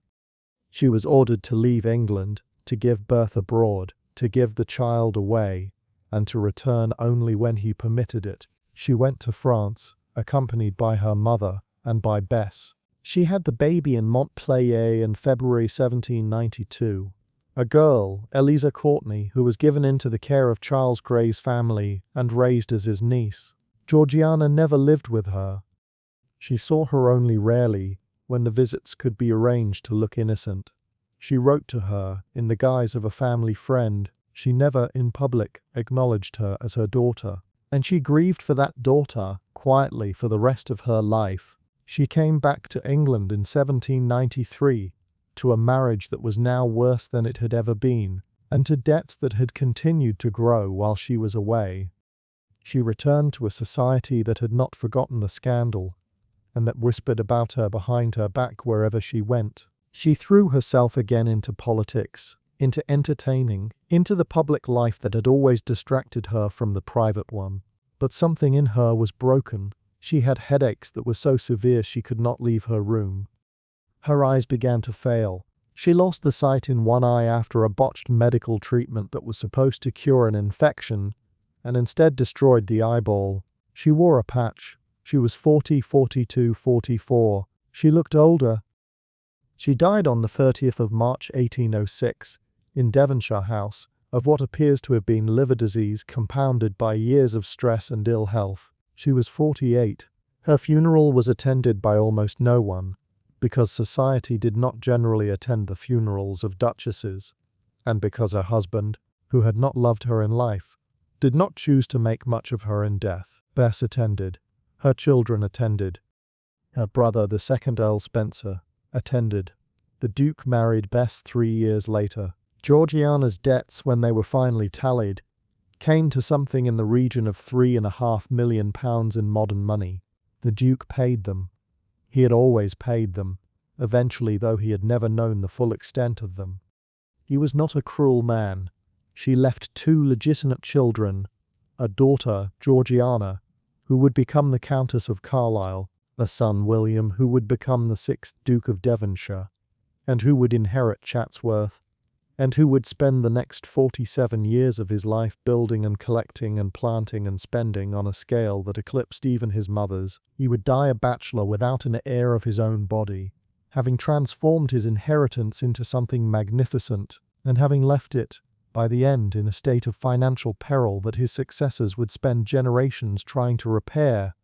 A: She was ordered to leave England, to give birth abroad, to give the child away, and to return only when he permitted it. She went to France, accompanied by her mother and by Bess. She had the baby in Montpellier in February 1792. A girl, Eliza Courtney, who was given into the care of Charles Grey's family and raised as his niece. Georgiana never lived with her. She saw her only rarely, when the visits could be arranged to look innocent. She wrote to her, in the guise of a family friend. She never, in public, acknowledged her as her daughter. And she grieved for that daughter, quietly, for the rest of her life. She came back to England in 1793, to a marriage that was now worse than it had ever been, and to debts that had continued to grow while she was away. She returned to a society that had not forgotten the scandal, and that whispered about her behind her back wherever she went. She threw herself again into politics, into entertaining, into the public life that had always distracted her from the private one. But something in her was broken. She had headaches that were so severe she could not leave her room. Her eyes began to fail. She lost the sight in one eye after a botched medical treatment that was supposed to cure an infection and instead destroyed the eyeball. She wore a patch. She was 40, 42, 44. She looked older. She died on the 30th of March 1806 in Devonshire House of what appears to have been liver disease compounded by years of stress and ill health. She was 48. Her funeral was attended by almost no one, because society did not generally attend the funerals of duchesses, and because her husband, who had not loved her in life, did not choose to make much of her in death. Bess attended. Her children attended. Her brother, the second Earl Spencer, attended. The Duke married Bess 3 years later. Georgiana's debts, when they were finally tallied, came to something in the region of £3.5 million in modern money. The Duke paid them. He had always paid them, eventually, though he had never known the full extent of them. He was not a cruel man. She left 2 legitimate children, a daughter, Georgiana, who would become the Countess of Carlisle, a son, William, who would become the 6th Duke of Devonshire, and who would inherit Chatsworth, and who would spend the next 47 years of his life building and collecting and planting and spending on a scale that eclipsed even his mother's. He would die a bachelor without an heir of his own body, having transformed his inheritance into something magnificent, and having left it, by the end, in a state of financial peril that his successors would spend generations trying to repair.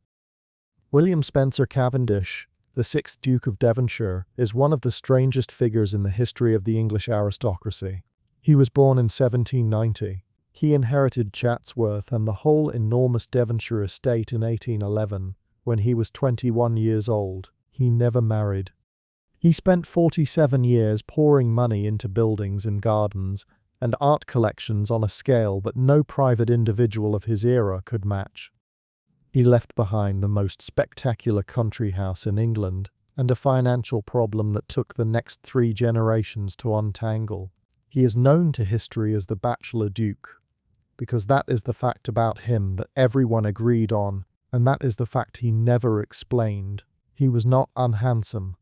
A: William Spencer Cavendish, the 6th Duke of Devonshire, is one of the strangest figures in the history of the English aristocracy. He was born in 1790. He inherited Chatsworth and the whole enormous Devonshire estate in 1811, when he was 21 years old. He never married. He spent 47 years pouring money into buildings and gardens and art collections on a scale that no private individual of his era could match. He left behind the most spectacular country house in England and a financial problem that took the next 3 generations to untangle. He is known to history as the Bachelor Duke, because that is the fact about him that everyone agreed on, and that is the fact he never explained. He was not unhandsome.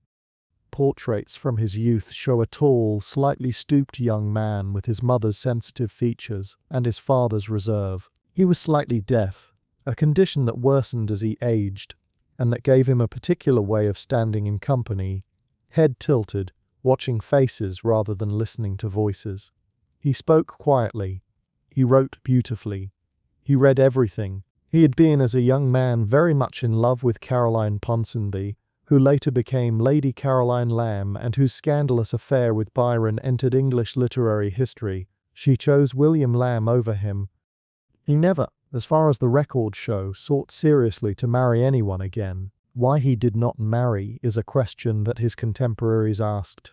A: Portraits from his youth show a tall, slightly stooped young man with his mother's sensitive features and his father's reserve. He was slightly deaf, a condition that worsened as he aged, and that gave him a particular way of standing in company, head tilted, watching faces rather than listening to voices. He spoke quietly. He wrote beautifully. He read everything. He had been, as a young man, very much in love with Caroline Ponsonby, who later became Lady Caroline Lamb and whose scandalous affair with Byron entered English literary history. She chose William Lamb over him. He never, as far as the records show, sought seriously to marry anyone again. Why he did not marry is a question that his contemporaries asked,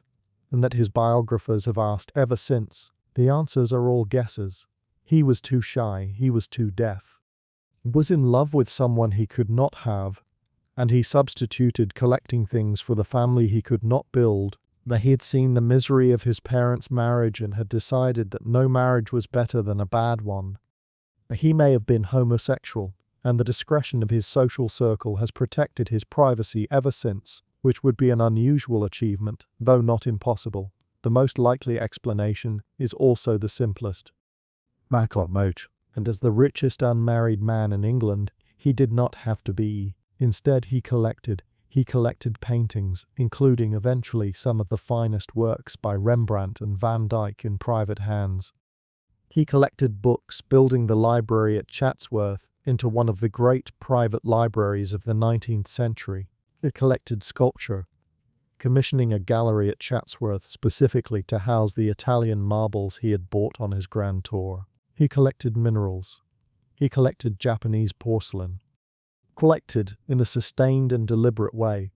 A: and that his biographers have asked ever since. The answers are all guesses. He was too shy, he was too deaf. He was in love with someone he could not have, and he substituted collecting things for the family he could not build. But he had seen the misery of his parents' marriage and had decided that no marriage was better than a bad one. He may have been homosexual, and the discretion of his social circle has protected his privacy ever since, which would be an unusual achievement, though not impossible. The most likely explanation is also the simplest. And as the richest unmarried man in England, he did not have to be. Instead, he collected paintings, including eventually some of the finest works by Rembrandt and Van Dyck in private hands. He collected books, building the library at Chatsworth into one of the great private libraries of the 19th century. He collected sculpture, commissioning a gallery at Chatsworth specifically to house the Italian marbles he had bought on his grand tour. He collected minerals. He collected Japanese porcelain. Collected in a sustained and deliberate way,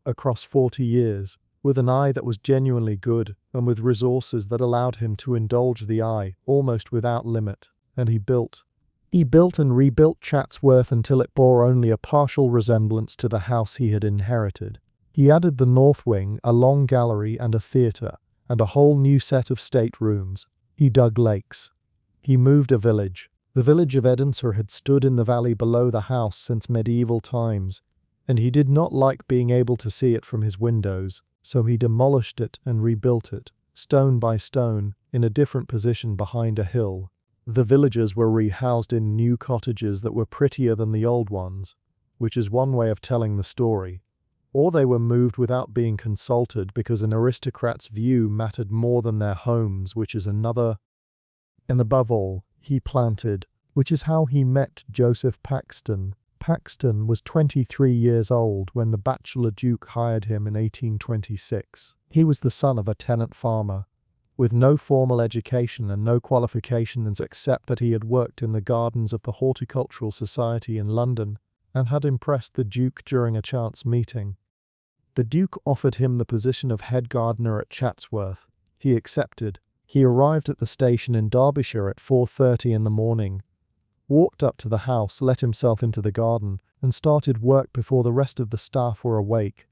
A: across 40 years, with an eye that was genuinely good and with resources that allowed him to indulge the eye almost without limit. And he built and rebuilt Chatsworth until it bore only a partial resemblance to the house he had inherited. He added the north wing, a long gallery and a theatre, and a whole new set of staterooms. He dug lakes. He moved a village. The village of Edinburgh had stood in the valley below the house since medieval times, and he did not like being able to see it from his windows. so he demolished it and rebuilt it, stone by stone, in a different position behind a hill. The villagers were rehoused in new cottages that were prettier than the old ones, which is one way of telling the story. Or they were moved without being consulted because an aristocrat's view mattered more than their homes, which is another. And above all, he planted, which is how he met Joseph Paxton. Paxton was 23 years old when the bachelor duke hired him in 1826. He was the son of a tenant farmer, with no formal education and no qualifications except that he had worked in the gardens of the Horticultural Society in London and had impressed the Duke during a chance meeting. The Duke offered him the position of head gardener at Chatsworth. He accepted. He arrived at the station in Derbyshire at 4:30 in the morning, walked up to the house, let himself into the garden, and started work before the rest of the staff were awake.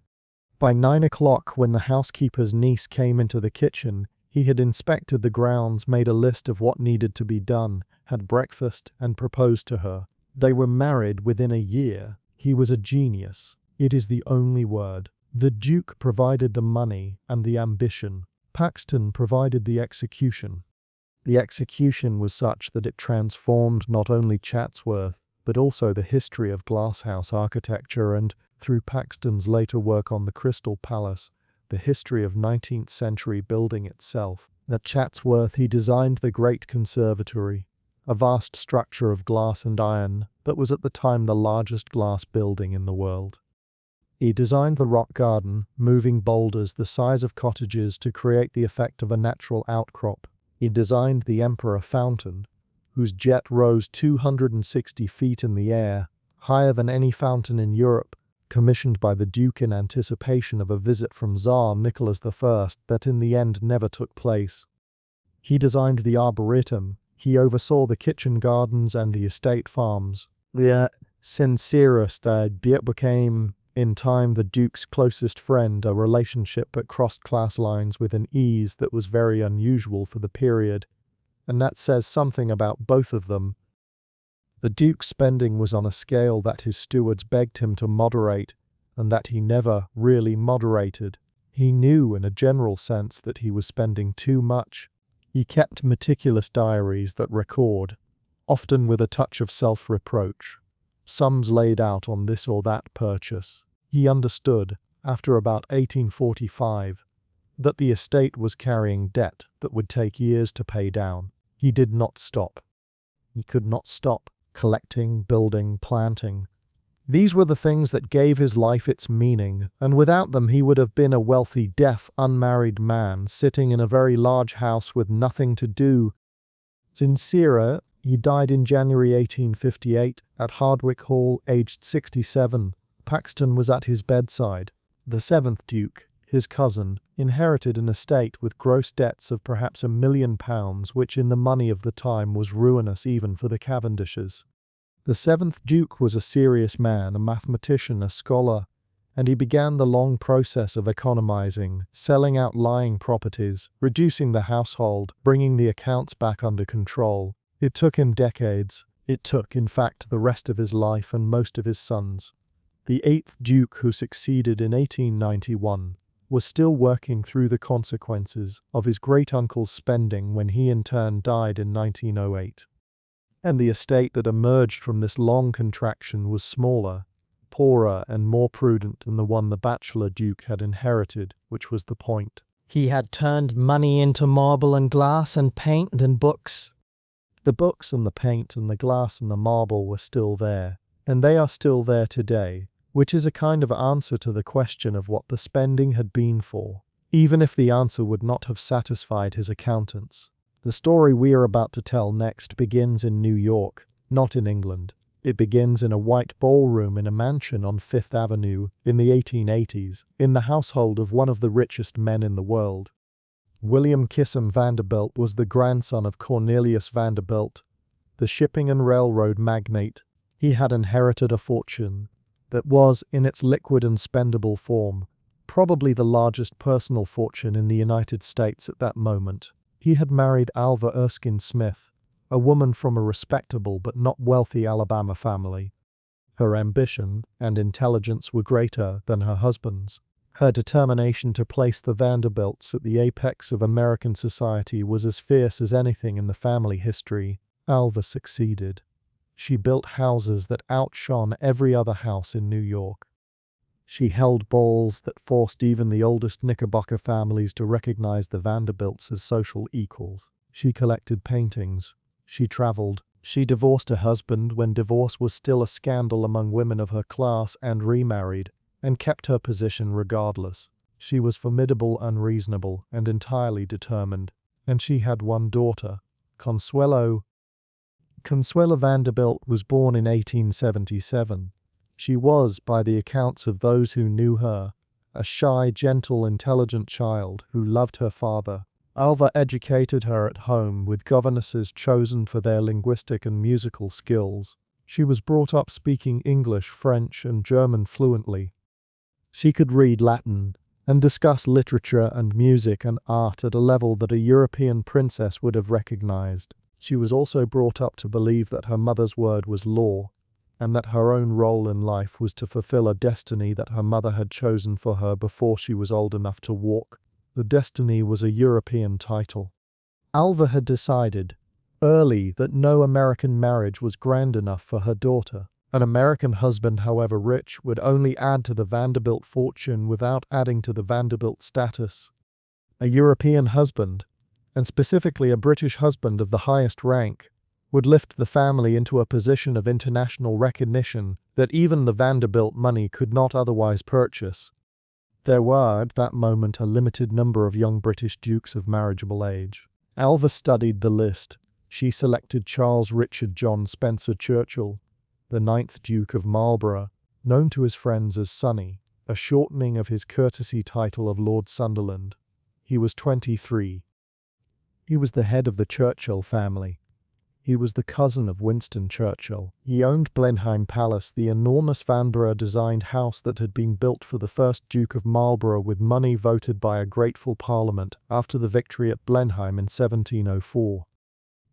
A: By 9 o'clock, when the housekeeper's niece came into the kitchen, he had inspected the grounds, made a list of what needed to be done, had breakfast, and proposed to her. They were married within a year. He was a genius. It is the only word. The Duke provided the money and the ambition. Paxton provided the execution. The execution was such that it transformed not only Chatsworth, but also the history of glasshouse architecture and, through Paxton's later work on the Crystal Palace, the history of 19th century building itself. At Chatsworth he designed the Great Conservatory, a vast structure of glass and iron that was at the time the largest glass building in the world. He designed the rock garden, moving boulders the size of cottages to create the effect of a natural outcrop. He designed the Emperor Fountain, whose jet rose 260 feet in the air, higher than any fountain in Europe, commissioned by the Duke in anticipation of a visit from Tsar Nicholas I that in the end never took place. He designed the Arboretum. He oversaw the kitchen gardens and the estate farms. The sincerest became, in time, the Duke's closest friend, a relationship that crossed class lines with an ease that was very unusual for the period, and that says something about both of them. The Duke's spending was on a scale that his stewards begged him to moderate, and that he never really moderated. He knew in a general sense that he was spending too much. He kept meticulous diaries that record, often with a touch of self-reproach, sums laid out on this or that purchase. He understood, after about 1845, that the estate was carrying debt that would take years to pay down. He did not stop. He could not stop. Collecting, building, planting. These were the things that gave his life its meaning, and without them he would have been a wealthy, deaf, unmarried man sitting in a very large house with nothing to do. Sincere, he died in January 1858 at Hardwicke Hall, aged 67. Paxton was at his bedside. The seventh Duke, his cousin, inherited an estate with gross debts of perhaps £1 million, which in the money of the time was ruinous even for the Cavendishes. The seventh Duke was a serious man, a mathematician, a scholar, and he began the long process of economizing, selling out lying properties, reducing the household, bringing the accounts back under control. It took him decades. It took, in fact, the rest of his life and most of his sons. The eighth Duke, who succeeded in 1891, was still working through the consequences of his great-uncle's spending when he in turn died in 1908. And the estate that emerged from this long contraction was smaller, poorer and more prudent than the one the bachelor Duke had inherited, which was the point. He had turned money into marble and glass and paint and books. The books and the paint and the glass and the marble were still there, and they are still there today, which is a kind of answer to the question of what the spending had been for, even if the answer would not have satisfied his accountants. The story we are about to tell next begins in New York, not in England. It begins in a white ballroom in a mansion on Fifth Avenue in the 1880s, in the household of one of the richest men in the world. William Kissam Vanderbilt was the grandson of Cornelius Vanderbilt, the shipping and railroad magnate. He had inherited a fortune that was, in its liquid and spendable form, probably the largest personal fortune in the United States at that moment. He had married Alva Erskine Smith, a woman from a respectable but not wealthy Alabama family. Her ambition and intelligence were greater than her husband's. Her determination to place the Vanderbilts at the apex of American society was as fierce as anything in the family history. Alva succeeded. She built houses that outshone every other house in New York. She held balls that forced even the oldest Knickerbocker families to recognize the Vanderbilts as social equals. She collected paintings. She traveled. She divorced her husband when divorce was still a scandal among women of her class and remarried, and kept her position regardless. She was formidable, unreasonable, and entirely determined. And she had one daughter, Consuelo. Consuelo Vanderbilt was born in 1877. She was, by the accounts of those who knew her, a shy, gentle, intelligent child who loved her father. Alva educated her at home with governesses chosen for their linguistic and musical skills. She was brought up speaking English, French, and German fluently. She could read Latin and discuss literature and music and art at a level that a European princess would have recognized. She was also brought up to believe that her mother's word was law, and that her own role in life was to fulfill a destiny that her mother had chosen for her before she was old enough to walk. The destiny was a European title. Alva had decided early that no American marriage was grand enough for her daughter. An American husband, however rich, would only add to the Vanderbilt fortune without adding to the Vanderbilt status. A European husband, and specifically a British husband of the highest rank, would lift the family into a position of international recognition that even the Vanderbilt money could not otherwise purchase. There were, at that moment, a limited number of young British dukes of marriageable age. Alva studied the list. She selected Charles Richard John Spencer Churchill, the 9th Duke of Marlborough, known to his friends as Sonny, a shortening of his courtesy title of Lord Sunderland. He was 23. He was the head of the Churchill family. He was the cousin of Winston Churchill. He owned Blenheim Palace, the enormous Vanbrugh-designed house that had been built for the first Duke of Marlborough with money voted by a grateful parliament after the victory at Blenheim in 1704.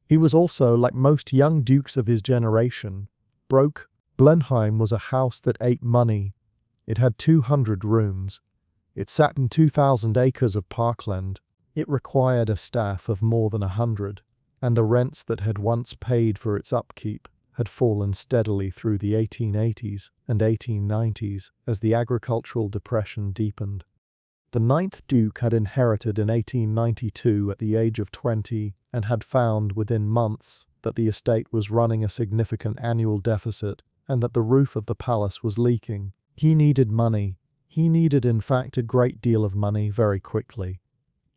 A: He was also, like most young dukes of his generation, broke. Blenheim was a house that ate money. It had 200 rooms. It sat in 2,000 acres of parkland. It required a staff of more than 100. And the rents that had once paid for its upkeep had fallen steadily through the 1880s and 1890s as the agricultural depression deepened. The 9th Duke had inherited in 1892 at the age of 20 and had found within months that the estate was running a significant annual deficit and that the roof of the palace was leaking. He needed money. He needed, in fact, a great deal of money very quickly.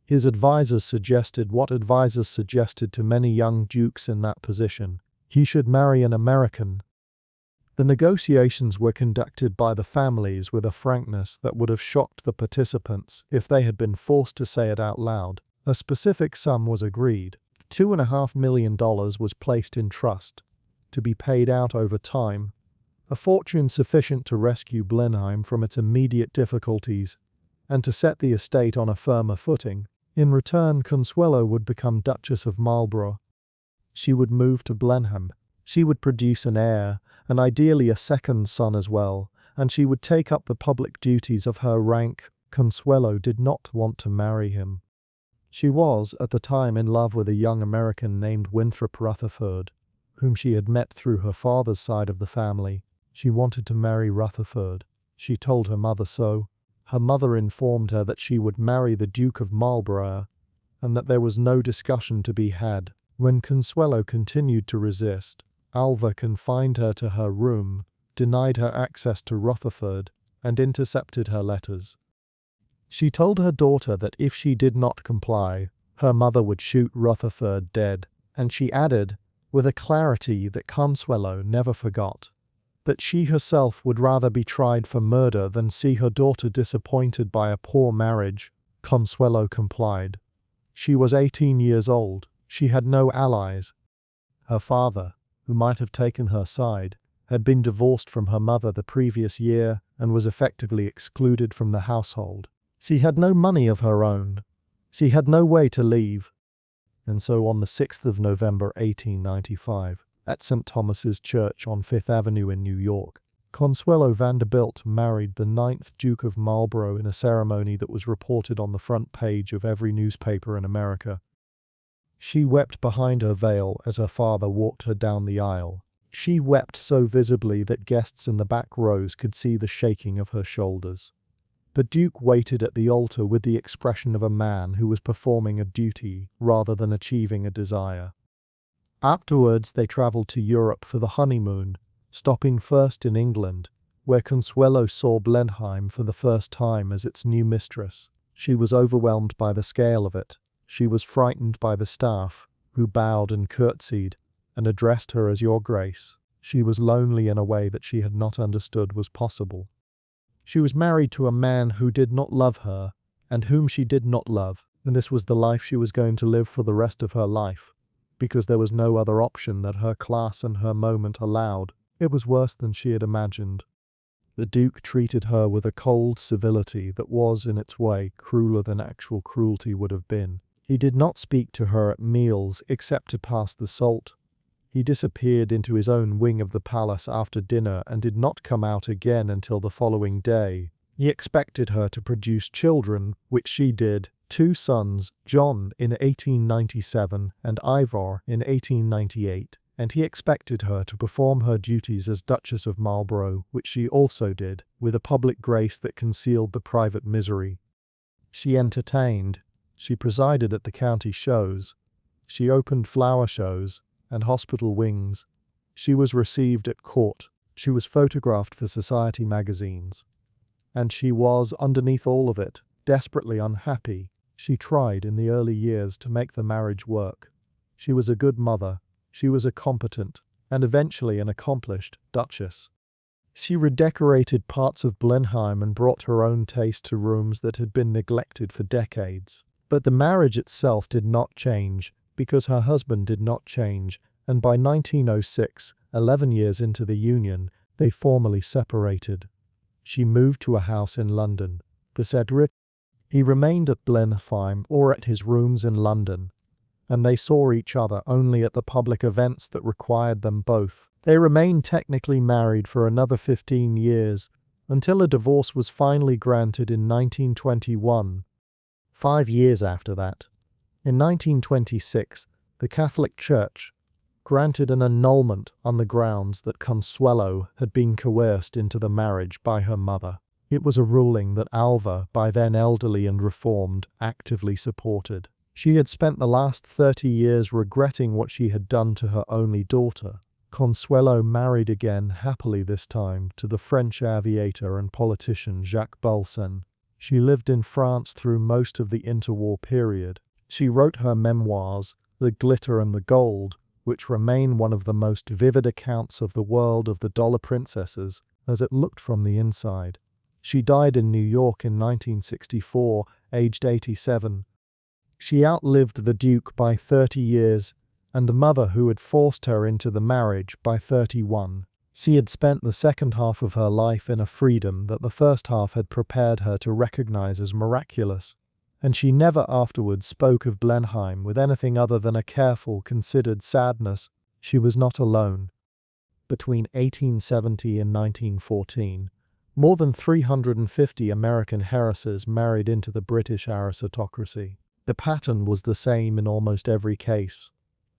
A: His advisors suggested what advisors suggested to many young dukes in that position. He should marry an American. The negotiations were conducted by the families with a frankness that would have shocked the participants if they had been forced to say it out loud. A specific sum was agreed. $2.5 million was placed in trust, to be paid out over time, a fortune sufficient to rescue Blenheim from its immediate difficulties and to set the estate on a firmer footing. In return, Consuelo would become Duchess of Marlborough. She would move to Blenheim. She would produce an heir, and ideally a second son as well, and she would take up the public duties of her rank. Consuelo did not want to marry him. She was, at the time, in love with a young American named Winthrop Rutherford, whom she had met through her father's side of the family. She wanted to marry Rutherford. She told her mother so. Her mother informed her that she would marry the Duke of Marlborough, and that there was no discussion to be had. When Consuelo continued to resist, Alva confined her to her room, denied her access to Rutherford, and intercepted her letters. She told her daughter that if she did not comply, her mother would shoot Rutherford dead, and she added, with a clarity that Consuelo never forgot, that she herself would rather be tried for murder than see her daughter disappointed by a poor marriage. Consuelo complied. She was 18 years old. She had no allies. Her father, who might have taken her side, had been divorced from her mother the previous year and was effectively excluded from the household. She had no money of her own. She had no way to leave. And so on the 6th of November 1895, at St. Thomas's Church on Fifth Avenue in New York, Consuelo Vanderbilt married the 9th Duke of Marlborough in a ceremony that was reported on the front page of every newspaper in America. She wept behind her veil as her father walked her down the aisle. She wept so visibly that guests in the back rows could see the shaking of her shoulders. The Duke waited at the altar with the expression of a man who was performing a duty rather than achieving a desire. Afterwards, they traveled to Europe for the honeymoon, stopping first in England, where Consuelo saw Blenheim for the first time as its new mistress. She was overwhelmed by the scale of it. She was frightened by the staff, who bowed and curtsied, and addressed her as Your Grace. She was lonely in a way that she had not understood was possible. She was married to a man who did not love her, and whom she did not love, and this was the life she was going to live for the rest of her life, because there was no other option that her class and her moment allowed. It was worse than she had imagined. The Duke treated her with a cold civility that was, in its way, crueler than actual cruelty would have been. He did not speak to her at meals except to pass the salt. He disappeared into his own wing of the palace after dinner and did not come out again until the following day. He expected her to produce children, which she did, 2 sons, John in 1897 and Ivor in 1898, and he expected her to perform her duties as Duchess of Marlborough, which she also did, with a public grace that concealed the private misery. She entertained. She presided at the county shows. She opened flower shows and hospital wings. She was received at court. She was photographed for society magazines. And she was, underneath all of it, desperately unhappy. She tried in the early years to make the marriage work. She was a good mother. She was a competent, and eventually an accomplished, duchess. She redecorated parts of Blenheim and brought her own taste to rooms that had been neglected for decades. But the marriage itself did not change, because her husband did not change, and by 1906, 11 years into the union, they formally separated. She moved to a house in London. Cedric. He remained at Blenheim or at his rooms in London, and they saw each other only at the public events that required them both. They remained technically married for another 15 years, until a divorce was finally granted in 1921. 5 years after that, in 1926, the Catholic Church granted an annulment on the grounds that Consuelo had been coerced into the marriage by her mother. It was a ruling that Alva, by then elderly and reformed, actively supported. She had spent the last 30 years regretting what she had done to her only daughter. Consuelo married again, happily this time, to the French aviator and politician Jacques Bulsen. She lived in France through most of the interwar period. She wrote her memoirs, The Glitter and the Gold, which remain one of the most vivid accounts of the world of the dollar princesses as it looked from the inside. She died in New York in 1964, aged 87. She outlived the Duke by 30 years, and the mother who had forced her into the marriage by 31. She had spent the second half of her life in a freedom that the first half had prepared her to recognize as miraculous, and she never afterwards spoke of Blenheim with anything other than a careful, considered sadness. She was not alone. Between 1870 and 1914, more than 350 American heiresses married into the British aristocracy. The pattern was the same in almost every case.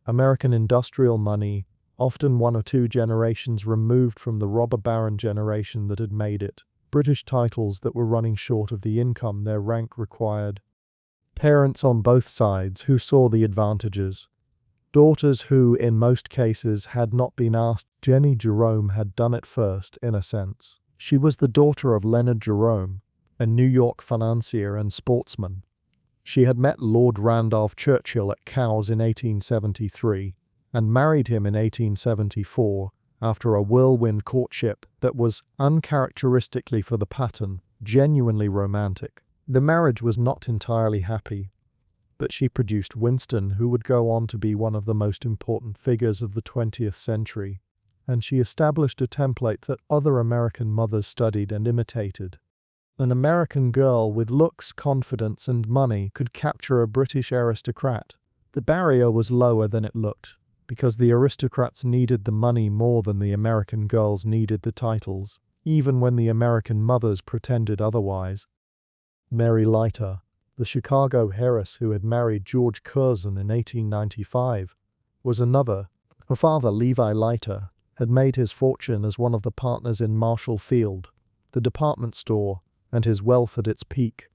A: American industrial money, often 1 or 2 generations removed from the robber baron generation that had made it. British titles that were running short of the income their rank required. Parents on both sides who saw the advantages. Daughters who, in most cases, had not been asked. Jenny Jerome had done it first, in a sense. She was the daughter of Leonard Jerome, a New York financier and sportsman. She had met Lord Randolph Churchill at Cowes in 1873 and married him in 1874 after a whirlwind courtship that was, uncharacteristically for the pattern, genuinely romantic. The marriage was not entirely happy, but she produced Winston, who would go on to be one of the most important figures of the 20th century, and she established a template that other American mothers studied and imitated. An American girl with looks, confidence, and money could capture a British aristocrat. The barrier was lower than it looked, because the aristocrats needed the money more than the American girls needed the titles, even when the American mothers pretended otherwise. Mary Leiter, the Chicago heiress who had married George Curzon in 1895, was another. Her father, Levi Leiter, had made his fortune as one of the partners in Marshall Field, the department store, and his wealth at its peak.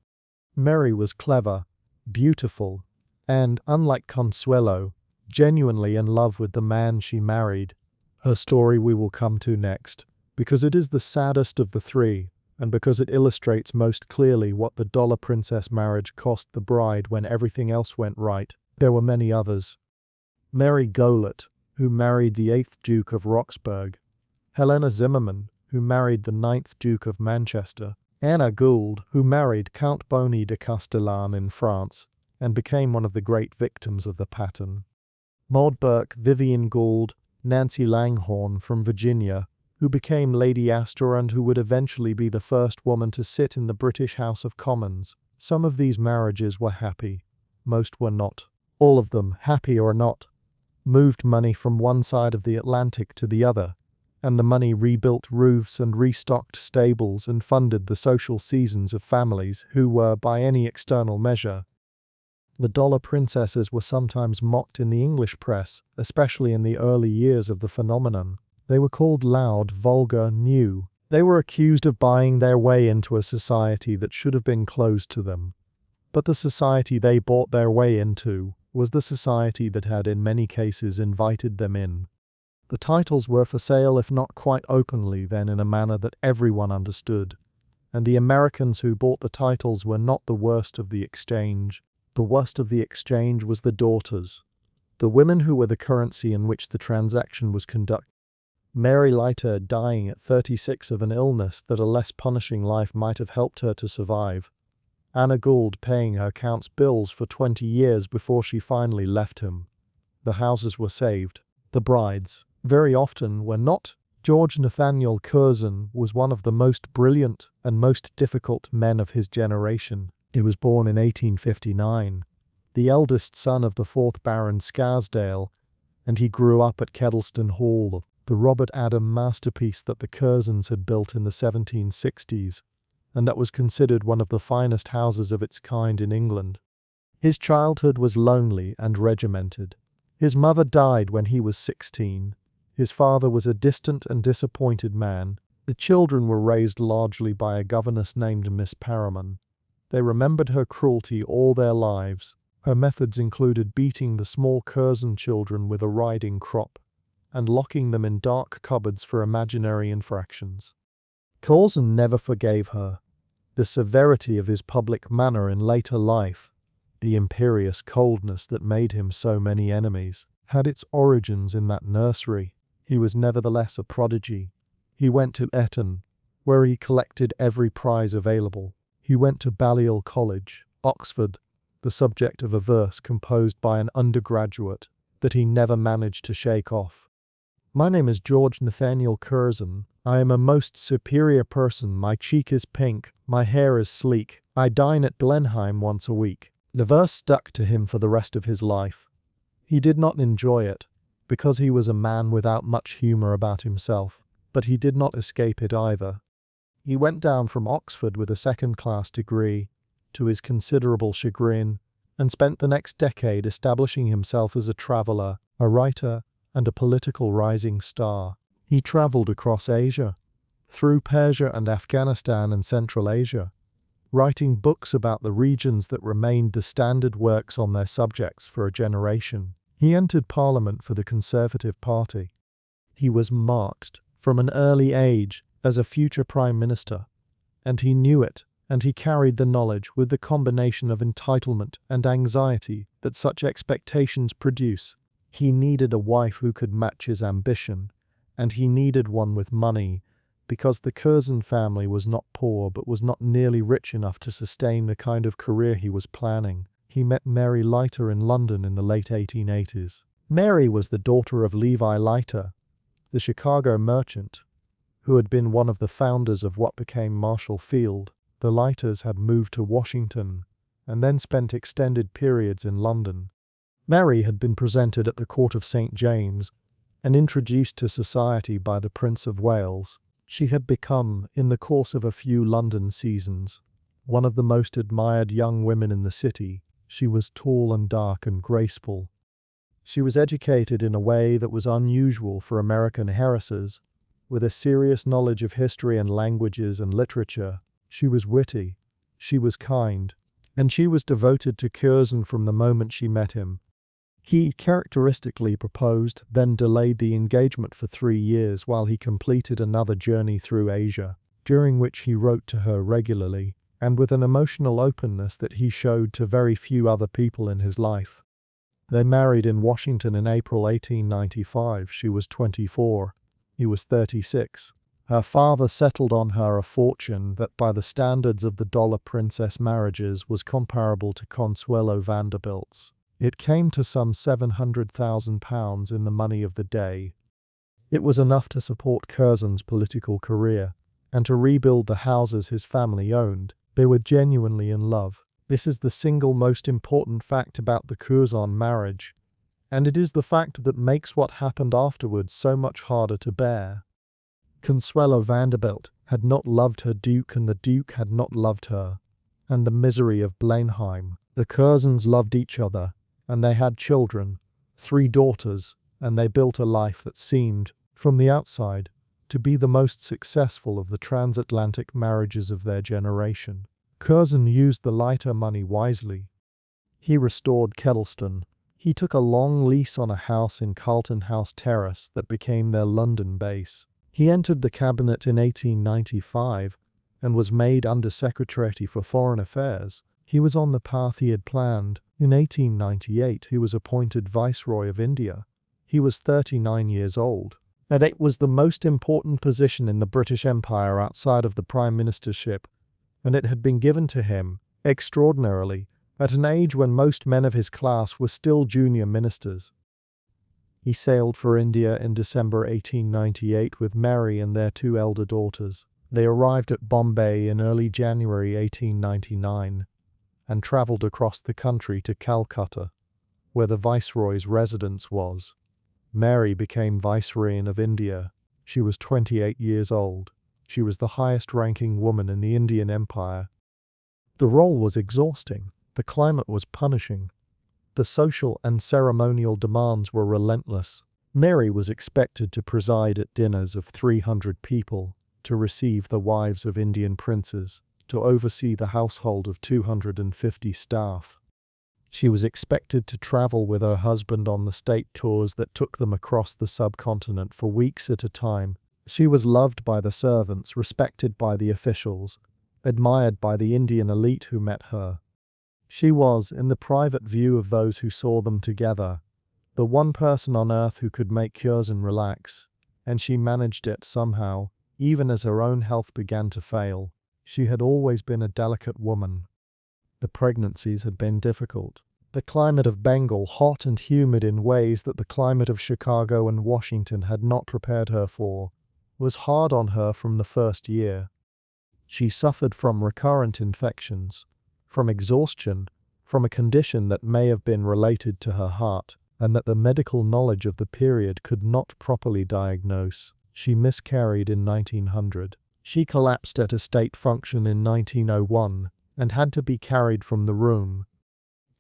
A: Mary was clever, beautiful, and, unlike Consuelo, genuinely in love with the man she married. Her story we will come to next, because it is the saddest of the three, and because it illustrates most clearly what the dollar princess marriage cost the bride when everything else went right. There were many others. Mary Gowlet, who married the 8th Duke of Roxburgh, Helena Zimmerman, who married the 9th Duke of Manchester, Anna Gould, who married Count Bonny de Castellane in France, and became one of the great victims of the pattern. Maud Burke, Vivian Gould, Nancy Langhorne from Virginia, who became Lady Astor and who would eventually be the first woman to sit in the British House of Commons. Some of these marriages were happy, most were not. All of them, happy or not, moved money from one side of the Atlantic to the other, and the money rebuilt roofs and restocked stables and funded the social seasons of families who were, by any external measure. The dollar princesses were sometimes mocked in the English press, especially in the early years of the phenomenon. They were called loud, vulgar, new. They were accused of buying their way into a society that should have been closed to them. But the society they bought their way into was the society that had in many cases invited them in. The titles were for sale, if not quite openly, then in a manner that everyone understood. And the Americans who bought the titles were not the worst of the exchange. The worst of the exchange was the daughters, the women who were the currency in which the transaction was conducted. Mary Leiter dying at 36 of an illness that a less punishing life might have helped her to survive. Anna Gould paying her count's bills for 20 years before she finally left him. The houses were saved. The brides, very often, were not. George Nathaniel Curzon was one of the most brilliant and most difficult men of his generation. He was born in 1859, the eldest son of the 4th Baron Scarsdale, and he grew up at Kedleston Hall, the Robert Adam masterpiece that the Curzons had built in the 1760s, and that was considered one of the finest houses of its kind in England. His childhood was lonely and regimented. His mother died when he was 16. His father was a distant and disappointed man. The children were raised largely by a governess named Miss Parramon. They remembered her cruelty all their lives. Her methods included beating the small Curzon children with a riding crop and locking them in dark cupboards for imaginary infractions. Curzon never forgave her. The severity of his public manner in later life, the imperious coldness that made him so many enemies, had its origins in that nursery. He was nevertheless a prodigy. He went to Eton, where he collected every prize available. He went to Balliol College, Oxford, the subject of a verse composed by an undergraduate that he never managed to shake off. My name is George Nathaniel Curzon. I am a most superior person. My cheek is pink. My hair is sleek. I dine at Blenheim once a week. The verse stuck to him for the rest of his life. He did not enjoy it, because he was a man without much humor about himself, but he did not escape it either. He went down from Oxford with a second-class degree, to his considerable chagrin, and spent the next decade establishing himself as a traveler, a writer, and a political rising star. He traveled across Asia, through Persia and Afghanistan and Central Asia, writing books about the regions that remained the standard works on their subjects for a generation. He entered Parliament for the Conservative Party. He was marked, from an early age, as a future Prime Minister, and he knew it, and he carried the knowledge with the combination of entitlement and anxiety that such expectations produce. He needed a wife who could match his ambition, and he needed one with money, because the Curzon family was not poor but was not nearly rich enough to sustain the kind of career he was planning. He met Mary Leiter in London in the late 1880s. Mary was the daughter of Levi Leiter, the Chicago merchant, who had been one of the founders of what became Marshall Field. The Leiters had moved to Washington and then spent extended periods in London. Mary had been presented at the court of St. James and introduced to society by the Prince of Wales. She had become, in the course of a few London seasons, one of the most admired young women in the city. She was tall and dark and graceful. She was educated in a way that was unusual for American heiresses, with a serious knowledge of history and languages and literature. She was witty, she was kind, and she was devoted to Curzon from the moment she met him. He characteristically proposed, then delayed the engagement for 3 years while he completed another journey through Asia, during which he wrote to her regularly, and with an emotional openness that he showed to very few other people in his life. They married in Washington in April 1895. She was 24. He was 36. Her father settled on her a fortune that by the standards of the dollar princess marriages was comparable to Consuelo Vanderbilt's. It came to some £700,000 in the money of the day. It was enough to support Curzon's political career and to rebuild the houses his family owned. They were genuinely in love. This is the single most important fact about the Curzon marriage, and it is the fact that makes what happened afterwards so much harder to bear. Consuelo Vanderbilt had not loved her duke and the duke had not loved her, and the misery of Blenheim. The Curzons loved each other, and they had children, 3 daughters, and they built a life that seemed, from the outside, to be the most successful of the transatlantic marriages of their generation. Curzon used the lighter money wisely. He restored Kedleston. He took a long lease on a house in Carlton House Terrace that became their London base. He entered the cabinet in 1895 and was made Under-Secretary for Foreign Affairs. He was on the path he had planned. In 1898 he was appointed Viceroy of India. He was 39 years old, and it was the most important position in the British Empire outside of the Prime Ministership, and it had been given to him, extraordinarily, at an age when most men of his class were still junior ministers. He sailed for India in December 1898 with Mary and their 2 elder daughters. They arrived at Bombay in early January 1899 and travelled across the country to Calcutta, where the Viceroy's residence was. Mary became Vicereine of India. She was 28 years old. She was the highest-ranking woman in the Indian Empire. The role was exhausting. The climate was punishing. The social and ceremonial demands were relentless. Mary was expected to preside at dinners of 300 people, to receive the wives of Indian princes, to oversee the household of 250 staff. She was expected to travel with her husband on the state tours that took them across the subcontinent for weeks at a time. She was loved by the servants, respected by the officials, admired by the Indian elite who met her. She was, in the private view of those who saw them together, the one person on earth who could make Curzon relax, and she managed it somehow, even as her own health began to fail. She had always been a delicate woman. The pregnancies had been difficult. The climate of Bengal, hot and humid in ways that the climate of Chicago and Washington had not prepared her for, was hard on her from the first year. She suffered from recurrent infections, from exhaustion, from a condition that may have been related to her heart, and that the medical knowledge of the period could not properly diagnose. She miscarried in 1900. She collapsed at a state function in 1901 and had to be carried from the room.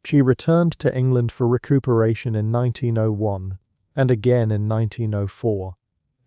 A: She returned to England for recuperation in 1901 and again in 1904,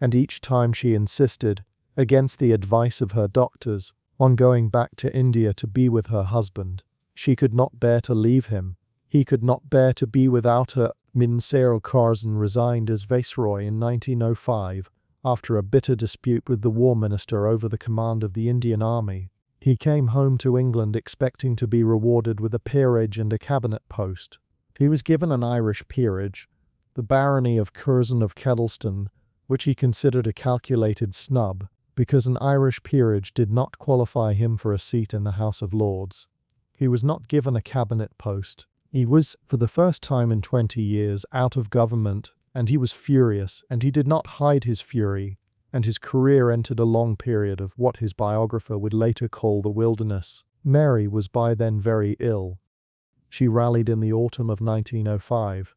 A: and each time she insisted, against the advice of her doctors, on going back to India to be with her husband. She could not bear to leave him. He could not bear to be without her. Earl Curzon resigned as Viceroy in 1905 after a bitter dispute with the War Minister over the command of the Indian Army. He came home to England expecting to be rewarded with a peerage and a cabinet post. He was given an Irish peerage, the barony of Curzon of Kedleston, which he considered a calculated snub, because an Irish peerage did not qualify him for a seat in the House of Lords. He was not given a cabinet post. He was, for the first time in 20 years, out of government, and he was furious, and he did not hide his fury, and his career entered a long period of what his biographer would later call the wilderness. Mary was by then very ill. She rallied in the autumn of 1905,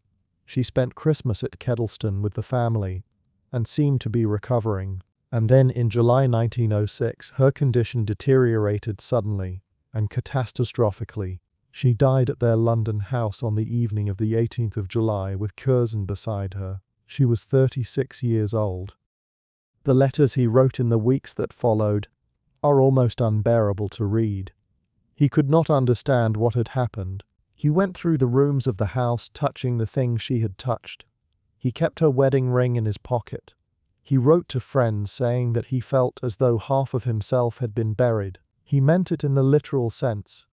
A: She spent Christmas at Kedleston with the family and seemed to be recovering. And then in July 1906, her condition deteriorated suddenly and catastrophically. She died at their London house on the evening of the 18th of July with Curzon beside her. She was 36 years old. The letters he wrote in the weeks that followed are almost unbearable to read. He could not understand what had happened. He went through the rooms of the house touching the things she had touched. He kept her wedding ring in his pocket. He wrote to friends saying that he felt as though half of himself had been buried. He meant it in the literal sense.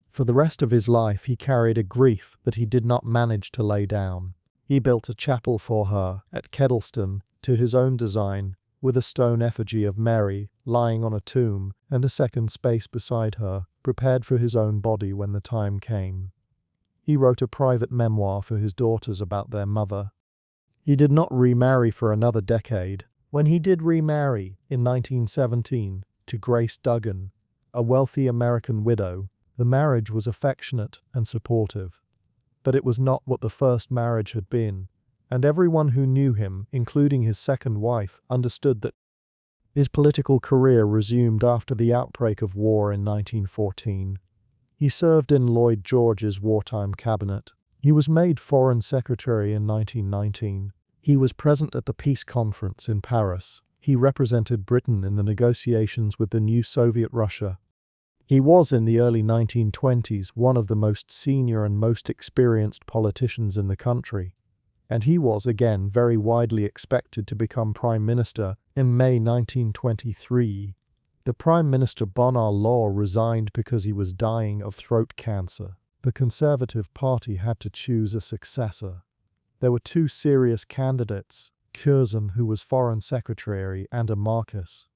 A: For the rest of his life he carried a grief that he did not manage to lay down. He built a chapel for her at Kedleston to his own design, with a stone effigy of Mary lying on a tomb and a second space beside her, prepared for his own body when the time came. He wrote a private memoir for his daughters about their mother. He did not remarry for another decade. When he did remarry in 1917 to Grace Duggan, a wealthy American widow, the marriage was affectionate and supportive. But it was not what the first marriage had been, and everyone who knew him, including his second wife, understood that. His political career resumed after the outbreak of war in 1914. He served in Lloyd George's wartime cabinet. He was made Foreign Secretary in 1919. He was present at the peace conference in Paris. He represented Britain in the negotiations with the new Soviet Russia. He was in the early 1920s one of the most senior and most experienced politicians in the country, and he was again very widely expected to become Prime Minister in May 1923. The Prime Minister Bonar Law resigned because he was dying of throat cancer. The Conservative Party had to choose a successor. There were two serious candidates, Curzon, who was Foreign Secretary and a Marquess,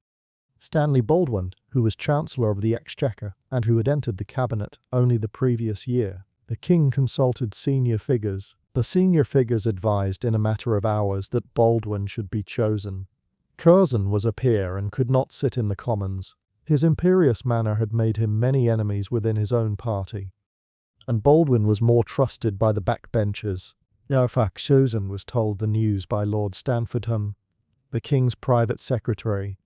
A: Stanley Baldwin, who was Chancellor of the Exchequer and who had entered the cabinet only the previous year. The king consulted senior figures. The senior figures advised in a matter of hours that Baldwin should be chosen. Curzon was a peer and could not sit in the Commons. His imperious manner had made him many enemies within his own party, and Baldwin was more trusted by the backbenchers. Curzon was told the news by Lord Stanfordham, the king's private secretary,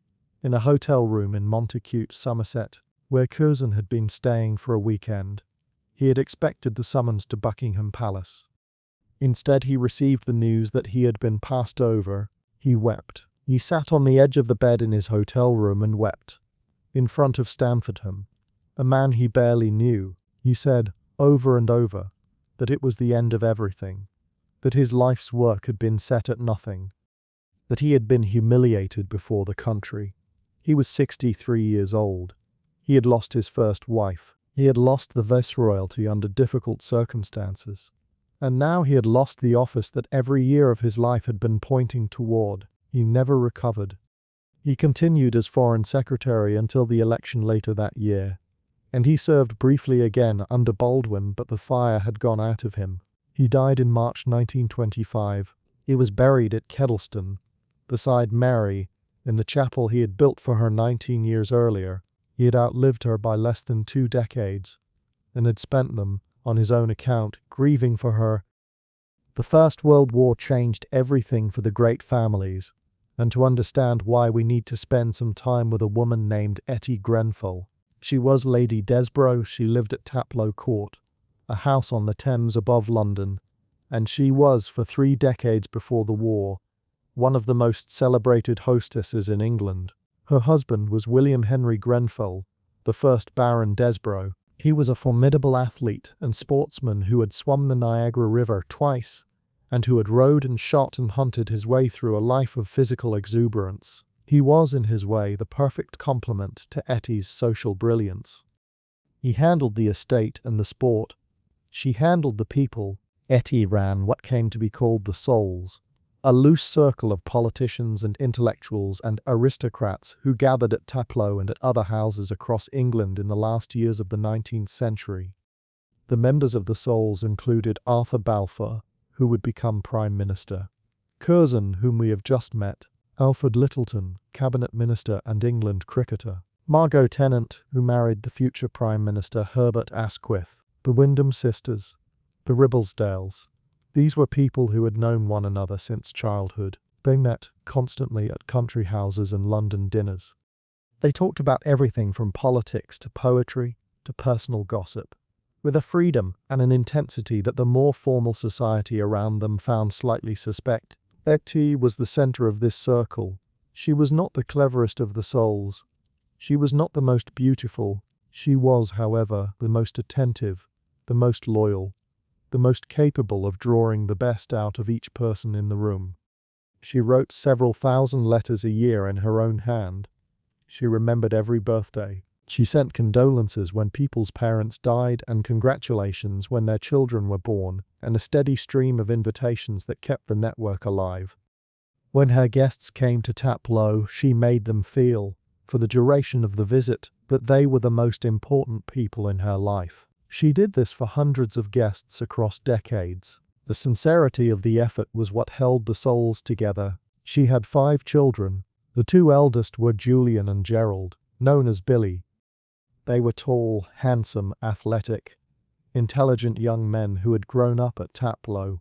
A: in a hotel room in Montacute, Somerset, where Curzon had been staying for a weekend. He had expected the summons to Buckingham Palace. Instead, he received the news that he had been passed over. He wept. He sat on the edge of the bed in his hotel room and wept. In front of Stanfordham, a man he barely knew, he said, over and over, that it was the end of everything, that his life's work had been set at nothing, that he had been humiliated before the country. He was 63 years old. He had lost his first wife. He had lost the viceroyalty under difficult circumstances. And now he had lost the office that every year of his life had been pointing toward. He never recovered. He continued as Foreign Secretary until the election later that year, and he served briefly again under Baldwin, but the fire had gone out of him. He died in March 1925. He was buried at Kedleston, beside Mary, in the chapel he had built for her 19 years earlier. He had outlived her by less than 2 decades, and had spent them, on his own account, grieving for her. The First World War changed everything for the great families, and to understand why we need to spend some time with a woman named Etty Grenfell. She was Lady Desborough. She lived at Taplow Court, a house on the Thames above London, and she was, for 3 decades before the war, one of the most celebrated hostesses in England. Her husband was William Henry Grenfell, the first Baron Desborough. He was a formidable athlete and sportsman who had swum the Niagara River twice, and who had rode and shot and hunted his way through a life of physical exuberance. He was, in his way, the perfect complement to Etty's social brilliance. He handled the estate and the sport. She handled the people. Etty ran what came to be called the Souls, a loose circle of politicians and intellectuals and aristocrats who gathered at Taplow and at other houses across England in the last years of the 19th century. The members of the Souls included Arthur Balfour, who would become Prime Minister, Curzon, whom we have just met, Alfred Lyttelton, Cabinet Minister and England cricketer, Margot Tennant, who married the future Prime Minister Herbert Asquith, the Wyndham sisters, the Ribblesdales, These were people who had known one another since childhood. They met constantly at country houses and London dinners. They talked about everything from politics to poetry to personal gossip, with a freedom and an intensity that the more formal society around them found slightly suspect. Eti was the center of this circle. She was not the cleverest of the souls. She was not the most beautiful. She was, however, the most attentive, the most loyal, the most capable of drawing the best out of each person in the room. She wrote several thousand letters a year in her own hand. She remembered every birthday. She sent condolences when people's parents died and congratulations when their children were born, and a steady stream of invitations that kept the network alive. When her guests came to tap low, she made them feel, for the duration of the visit, that they were the most important people in her life. She did this for hundreds of guests across decades. The sincerity of the effort was what held the souls together. She had 5 children. The 2 eldest were Julian and Gerald, known as Billy. They were tall, handsome, athletic, intelligent young men who had grown up at Taplow,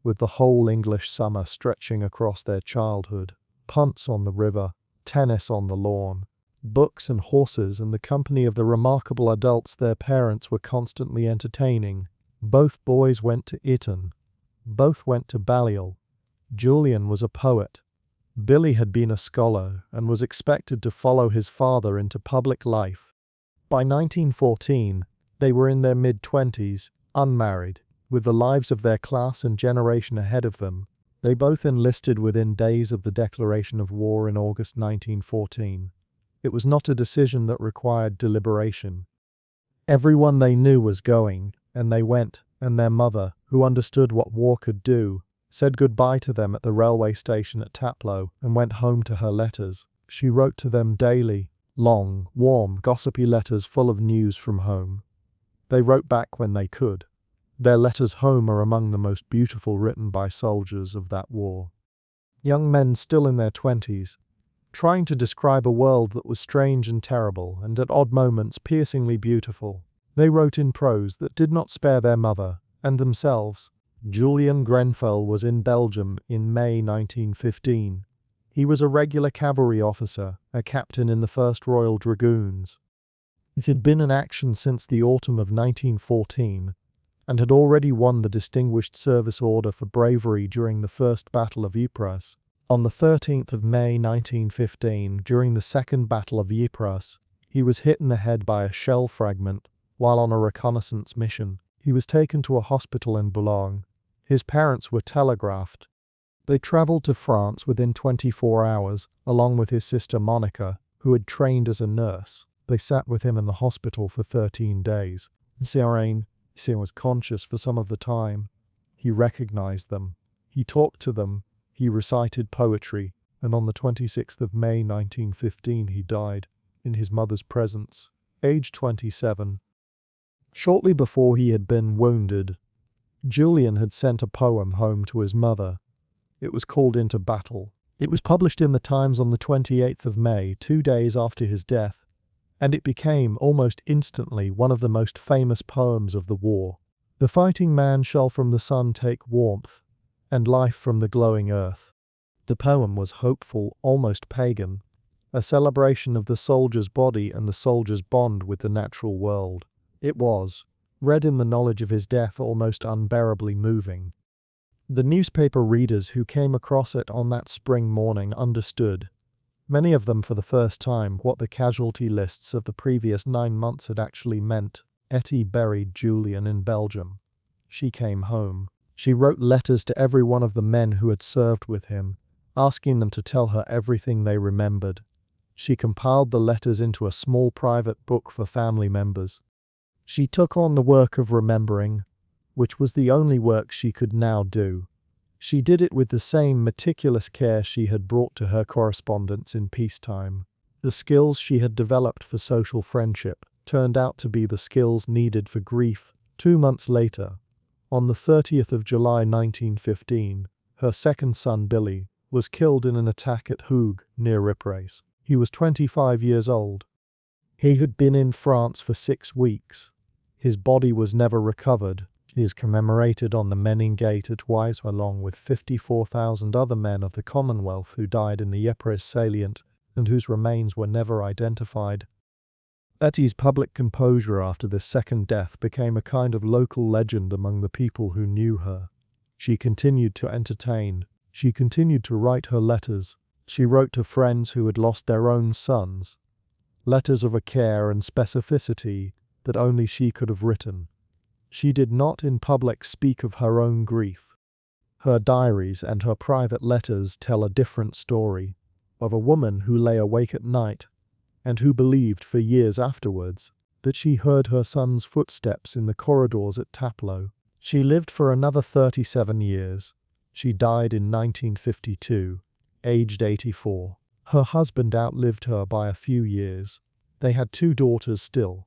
A: with the whole English summer stretching across their childhood. Punts on the river, tennis on the lawn, books and horses and the company of the remarkable adults their parents were constantly entertaining. Both boys went to Eton. Both went to Balliol. Julian was a poet. Billy had been a scholar and was expected to follow his father into public life. By 1914, they were in their mid-20s, unmarried, with the lives of their class and generation ahead of them. They both enlisted within days of the declaration of war in August 1914. It was not a decision that required deliberation. Everyone they knew was going, and they went, and their mother, who understood what war could do, said goodbye to them at the railway station at Taplow and went home to her letters. She wrote to them daily, long, warm, gossipy letters full of news from home. They wrote back when they could. Their letters home are among the most beautiful written by soldiers of that war. Young men still in their 20s, trying to describe a world that was strange and terrible and at odd moments piercingly beautiful. They wrote in prose that did not spare their mother and themselves. Julian Grenfell was in Belgium in May 1915. He was a regular cavalry officer, a captain in the 1st Royal Dragoons. It had been in action since the autumn of 1914 and had already won the Distinguished Service Order for bravery during the First Battle of Ypres. On the 13th of May 1915, during the Second Battle of Ypres, he was hit in the head by a shell fragment while on a reconnaissance mission. He was taken to a hospital in Boulogne. His parents were telegraphed. They traveled to France within 24 hours, along with his sister Monica, who had trained as a nurse. They sat with him in the hospital for 13 days. Cyrene was conscious for some of the time. He recognized them. He talked to them. He recited poetry. And on the 26th of May 1915 he died, in his mother's presence, aged 27. Shortly before he had been wounded, Julian had sent a poem home to his mother. It was called Into Battle. It was published in the Times on the 28th of May, 2 days after his death, and it became, almost instantly, one of the most famous poems of the war. The fighting man shall from the sun take warmth, and life from the glowing earth. The poem was hopeful, almost pagan, a celebration of the soldier's body and the soldier's bond with the natural world. It was, read in the knowledge of his death, almost unbearably moving. The newspaper readers who came across it on that spring morning understood, many of them for the first time, what the casualty lists of the previous 9 months had actually meant. Eti buried Julian in Belgium. She came home. She wrote letters to every one of the men who had served with him, asking them to tell her everything they remembered. She compiled the letters into a small private book for family members. She took on the work of remembering, which was the only work she could now do. She did it with the same meticulous care she had brought to her correspondence in peacetime. The skills she had developed for social friendship turned out to be the skills needed for grief. 2 months later, on the 30th of July 1915, her second son Billy was killed in an attack at Hooge, near Ypres. He was 25 years old. He had been in France for 6 weeks. His body was never recovered. He is commemorated on the Menin Gate at Wise along with 54,000 other men of the Commonwealth who died in the Ypres salient and whose remains were never identified. Etty's public composure after this second death became a kind of local legend among the people who knew her. She continued to entertain. She continued to write her letters. She wrote to friends who had lost their own sons. Letters of a care and specificity that only she could have written. She did not in public speak of her own grief. Her diaries and her private letters tell a different story, of a woman who lay awake at night and who believed for years afterwards that she heard her son's footsteps in the corridors at Taplow. She lived for another 37 years. She died in 1952, aged 84. Her husband outlived her by a few years. They had 2 daughters still.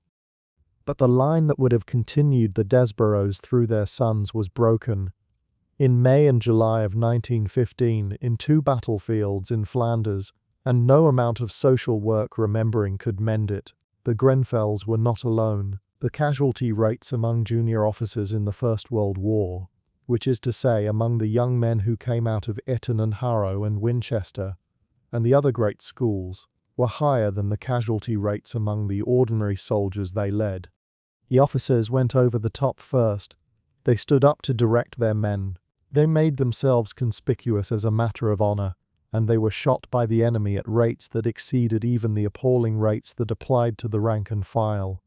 A: But the line that would have continued the Desboroughs through their sons was broken. In May and July of 1915, in 2 battlefields in Flanders, and no amount of social work remembering could mend it, the Grenfells were not alone. The casualty rates among junior officers in the First World War, which is to say among the young men who came out of Eton and Harrow and Winchester, and the other great schools, were higher than the casualty rates among the ordinary soldiers they led. The officers went over the top first. They stood up to direct their men. They made themselves conspicuous as a matter of honor, and they were shot by the enemy at rates that exceeded even the appalling rates that applied to the rank and file.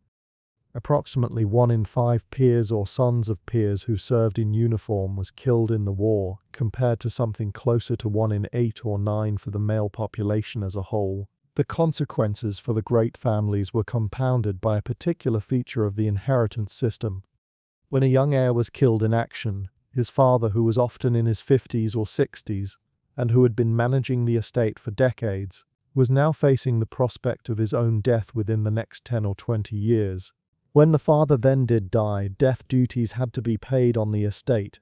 A: Approximately 1 in 5 peers or sons of peers who served in uniform was killed in the war, compared to something closer to 1 in 8 or 9 for the male population as a whole. The consequences for the great families were compounded by a particular feature of the inheritance system. When a young heir was killed in action, his father, who was often in his 50s or 60s, and who had been managing the estate for decades, was now facing the prospect of his own death within the next 10 or 20 years. When the father then did die, death duties had to be paid on the estate,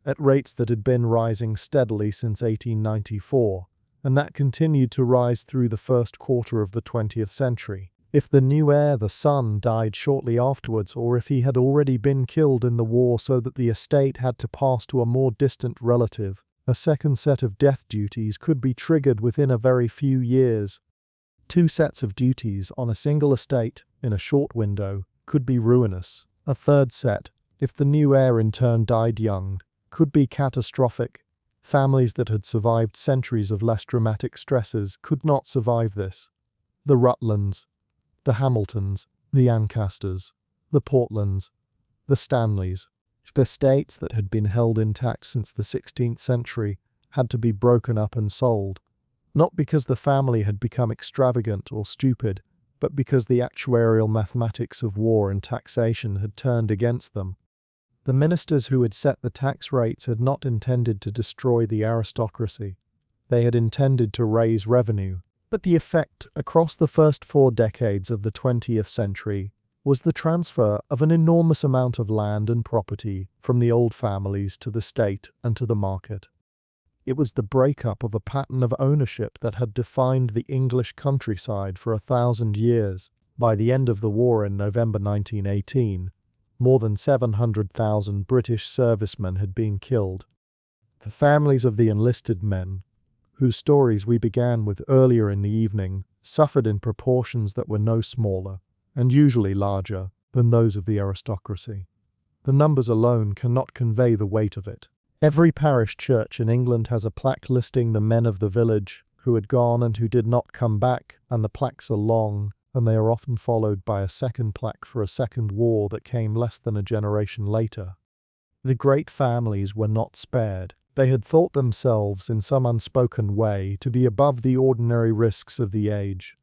A: at rates that had been rising steadily since 1894, and that continued to rise through the first quarter of the 20th century. If the new heir, the son, died shortly afterwards, or if he had already been killed in the war so that the estate had to pass to a more distant relative, a second set of death duties could be triggered within a very few years. 2 sets of duties on a single estate, in a short window, could be ruinous. A third set, if the new heir in turn died young, could be catastrophic. Families that had survived centuries of less dramatic stresses could not survive this. The Rutlands, the Hamiltons, the Ancasters, the Portlands, the Stanleys, the estates that had been held intact since the 16th century had to be broken up and sold, not because the family had become extravagant or stupid, but because the actuarial mathematics of war and taxation had turned against them. The ministers who had set the tax rates had not intended to destroy the aristocracy. They had intended to raise revenue. But the effect across the first 4 decades of the 20th century was the transfer of an enormous amount of land and property from the old families to the state and to the market. It was the breakup of a pattern of ownership that had defined the English countryside for 1,000 years. By the end of the war in November 1918, more than 700,000 British servicemen had been killed. The families of the enlisted men, whose stories we began with earlier in the evening, suffered in proportions that were no smaller, and usually larger, than those of the aristocracy. The numbers alone cannot convey the weight of it. Every parish church in England has a plaque listing the men of the village who had gone and who did not come back, and the plaques are long, and they are often followed by a second plaque for a second war that came less than a generation later. The great families were not spared. They had thought themselves, in some unspoken way, to be above the ordinary risks of the age.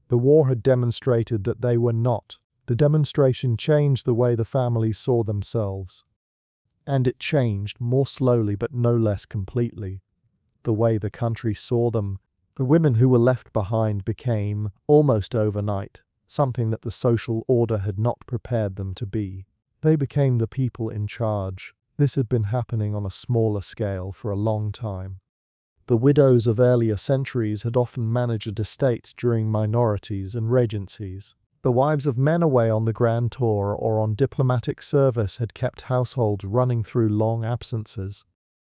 A: The war had demonstrated that they were not. The demonstration changed the way the families saw themselves. And it changed, more slowly but no less completely, the way the country saw them. The women who were left behind became, almost overnight, something that the social order had not prepared them to be. They became the people in charge. This had been happening on a smaller scale for a long time. The widows of earlier centuries had often managed estates during minorities and regencies. The wives of men away on the grand tour or on diplomatic service had kept households running through long absences.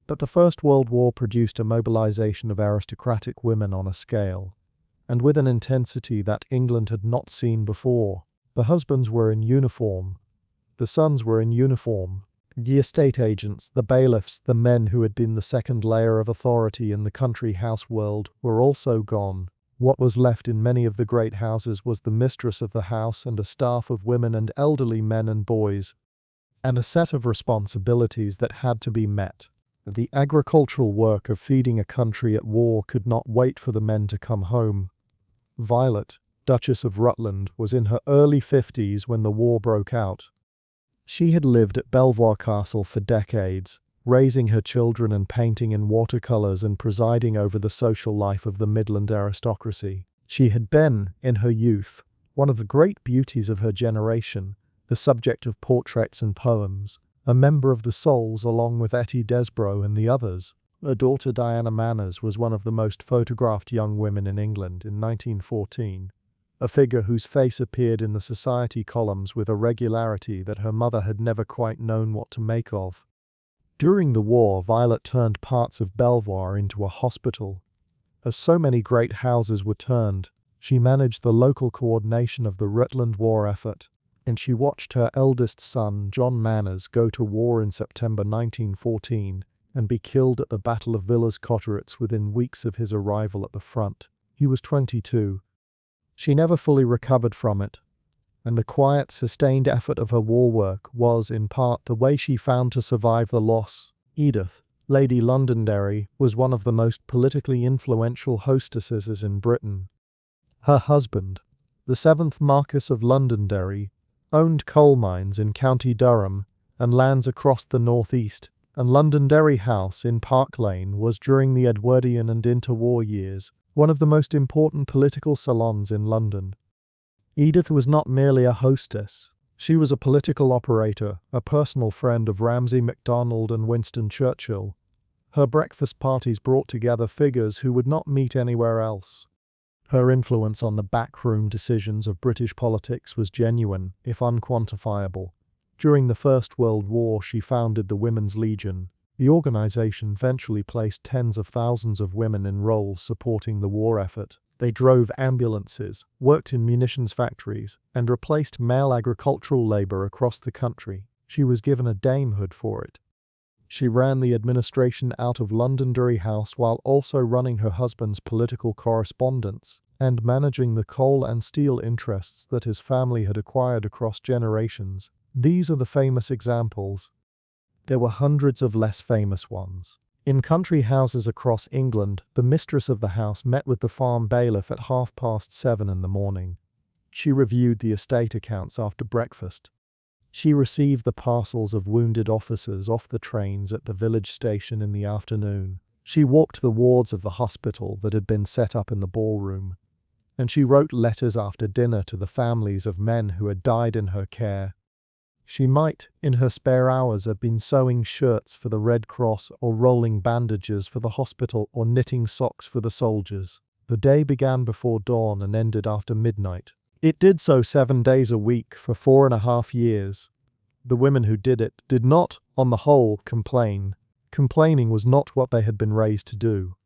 A: But the First World War produced a mobilization of aristocratic women on a scale, and with an intensity that England had not seen before. The husbands were in uniform. The sons were in uniform. The estate agents, the bailiffs, the men who had been the second layer of authority in the country house world were also gone. What was left in many of the great houses was the mistress of the house and a staff of women and elderly men and boys, and a set of responsibilities that had to be met. The agricultural work of feeding a country at war could not wait for the men to come home. Violet, Duchess of Rutland, was in her early 50s when the war broke out. She had lived at Belvoir Castle for decades, raising her children and painting in watercolors and presiding over the social life of the Midland aristocracy. She had been, in her youth, one of the great beauties of her generation, the subject of portraits and poems, a member of the Souls along with Etty Desborough and the others. Her daughter Diana Manners was one of the most photographed young women in England in 1914, a figure whose face appeared in the society columns with a regularity that her mother had never quite known what to make of. During the war, Violet turned parts of Belvoir into a hospital. As so many great houses were turned, she managed the local coordination of the Rutland war effort, and she watched her eldest son, John Manners, go to war in September 1914 and be killed at the Battle of Villers Cotteretts within weeks of his arrival at the front. He was 22. She never fully recovered from it, and the quiet, sustained effort of her war work was, in part, the way she found to survive the loss. Edith, Lady Londonderry, was one of the most politically influential hostesses in Britain. Her husband, the 7th Marquess of Londonderry, owned coal mines in County Durham and lands across the northeast, and Londonderry House in Park Lane was, during the Edwardian and interwar years, one of the most important political salons in London. Edith was not merely a hostess. She was a political operator, a personal friend of Ramsay MacDonald and Winston Churchill. Her breakfast parties brought together figures who would not meet anywhere else. Her influence on the backroom decisions of British politics was genuine, if unquantifiable. During the First World War, she founded the Women's Legion. The organization eventually placed tens of thousands of women in roles supporting the war effort. They drove ambulances, worked in munitions factories, and replaced male agricultural labor across the country. She was given a damehood for it. She ran the administration out of Londonderry House while also running her husband's political correspondence and managing the coal and steel interests that his family had acquired across generations. These are the famous examples. There were hundreds of less famous ones. In country houses across England, the mistress of the house met with the farm bailiff at 7:30 in the morning. She reviewed the estate accounts after breakfast. She received the parcels of wounded officers off the trains at the village station in the afternoon. She walked the wards of the hospital that had been set up in the ballroom. And she wrote letters after dinner to the families of men who had died in her care. She might, in her spare hours, have been sewing shirts for the Red Cross or rolling bandages for the hospital or knitting socks for the soldiers. The day began before dawn and ended after midnight. It did so 7 days a week for 4.5 years. The women who did it did not, on the whole, complain. Complaining was not what they had been raised to do.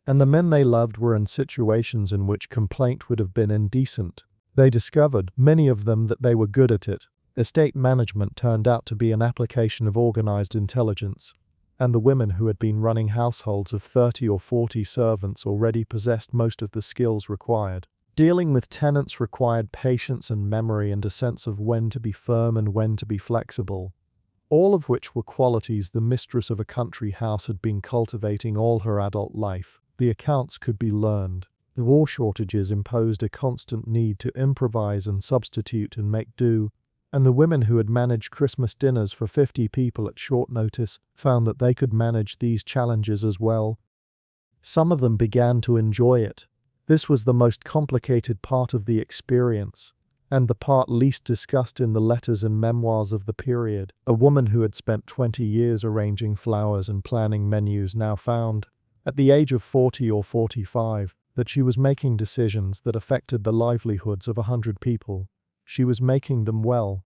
A: And the men they loved were in situations in which complaint would have been indecent. They discovered, many of them, that they were good at it. Estate management turned out to be an application of organized intelligence, and the women who had been running households of 30 or 40 servants already possessed most of the skills required. Dealing with tenants required patience and memory and a sense of when to be firm and when to be flexible, all of which were qualities the mistress of a country house had been cultivating all her adult life. The accounts could be learned. The war shortages imposed a constant need to improvise and substitute and make do, and the women who had managed Christmas dinners for 50 people at short notice found that they could manage these challenges as well. Some of them began to enjoy it. This was the most complicated part of the experience, and the part least discussed in the letters and memoirs of the period. A woman who had spent 20 years arranging flowers and planning menus now found, at the age of 40 or 45, that she was making decisions that affected the livelihoods of 100 people. She was making them well.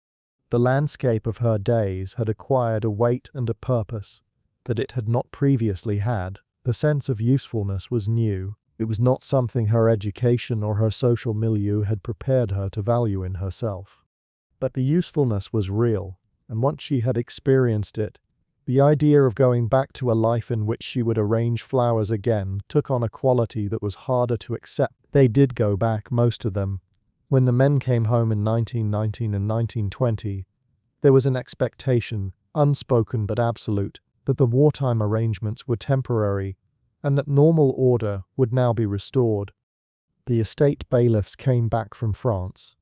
A: The landscape of her days had acquired a weight and a purpose that it had not previously had. The sense of usefulness was new. It was not something her education or her social milieu had prepared her to value in herself. But the usefulness was real, and once she had experienced it, the idea of going back to a life in which she would arrange flowers again took on a quality that was harder to accept. They did go back, most of them. When the men came home in 1919 and 1920, there was an expectation, unspoken but absolute, that the wartime arrangements were temporary and that normal order would now be restored. The estate bailiffs came back from France.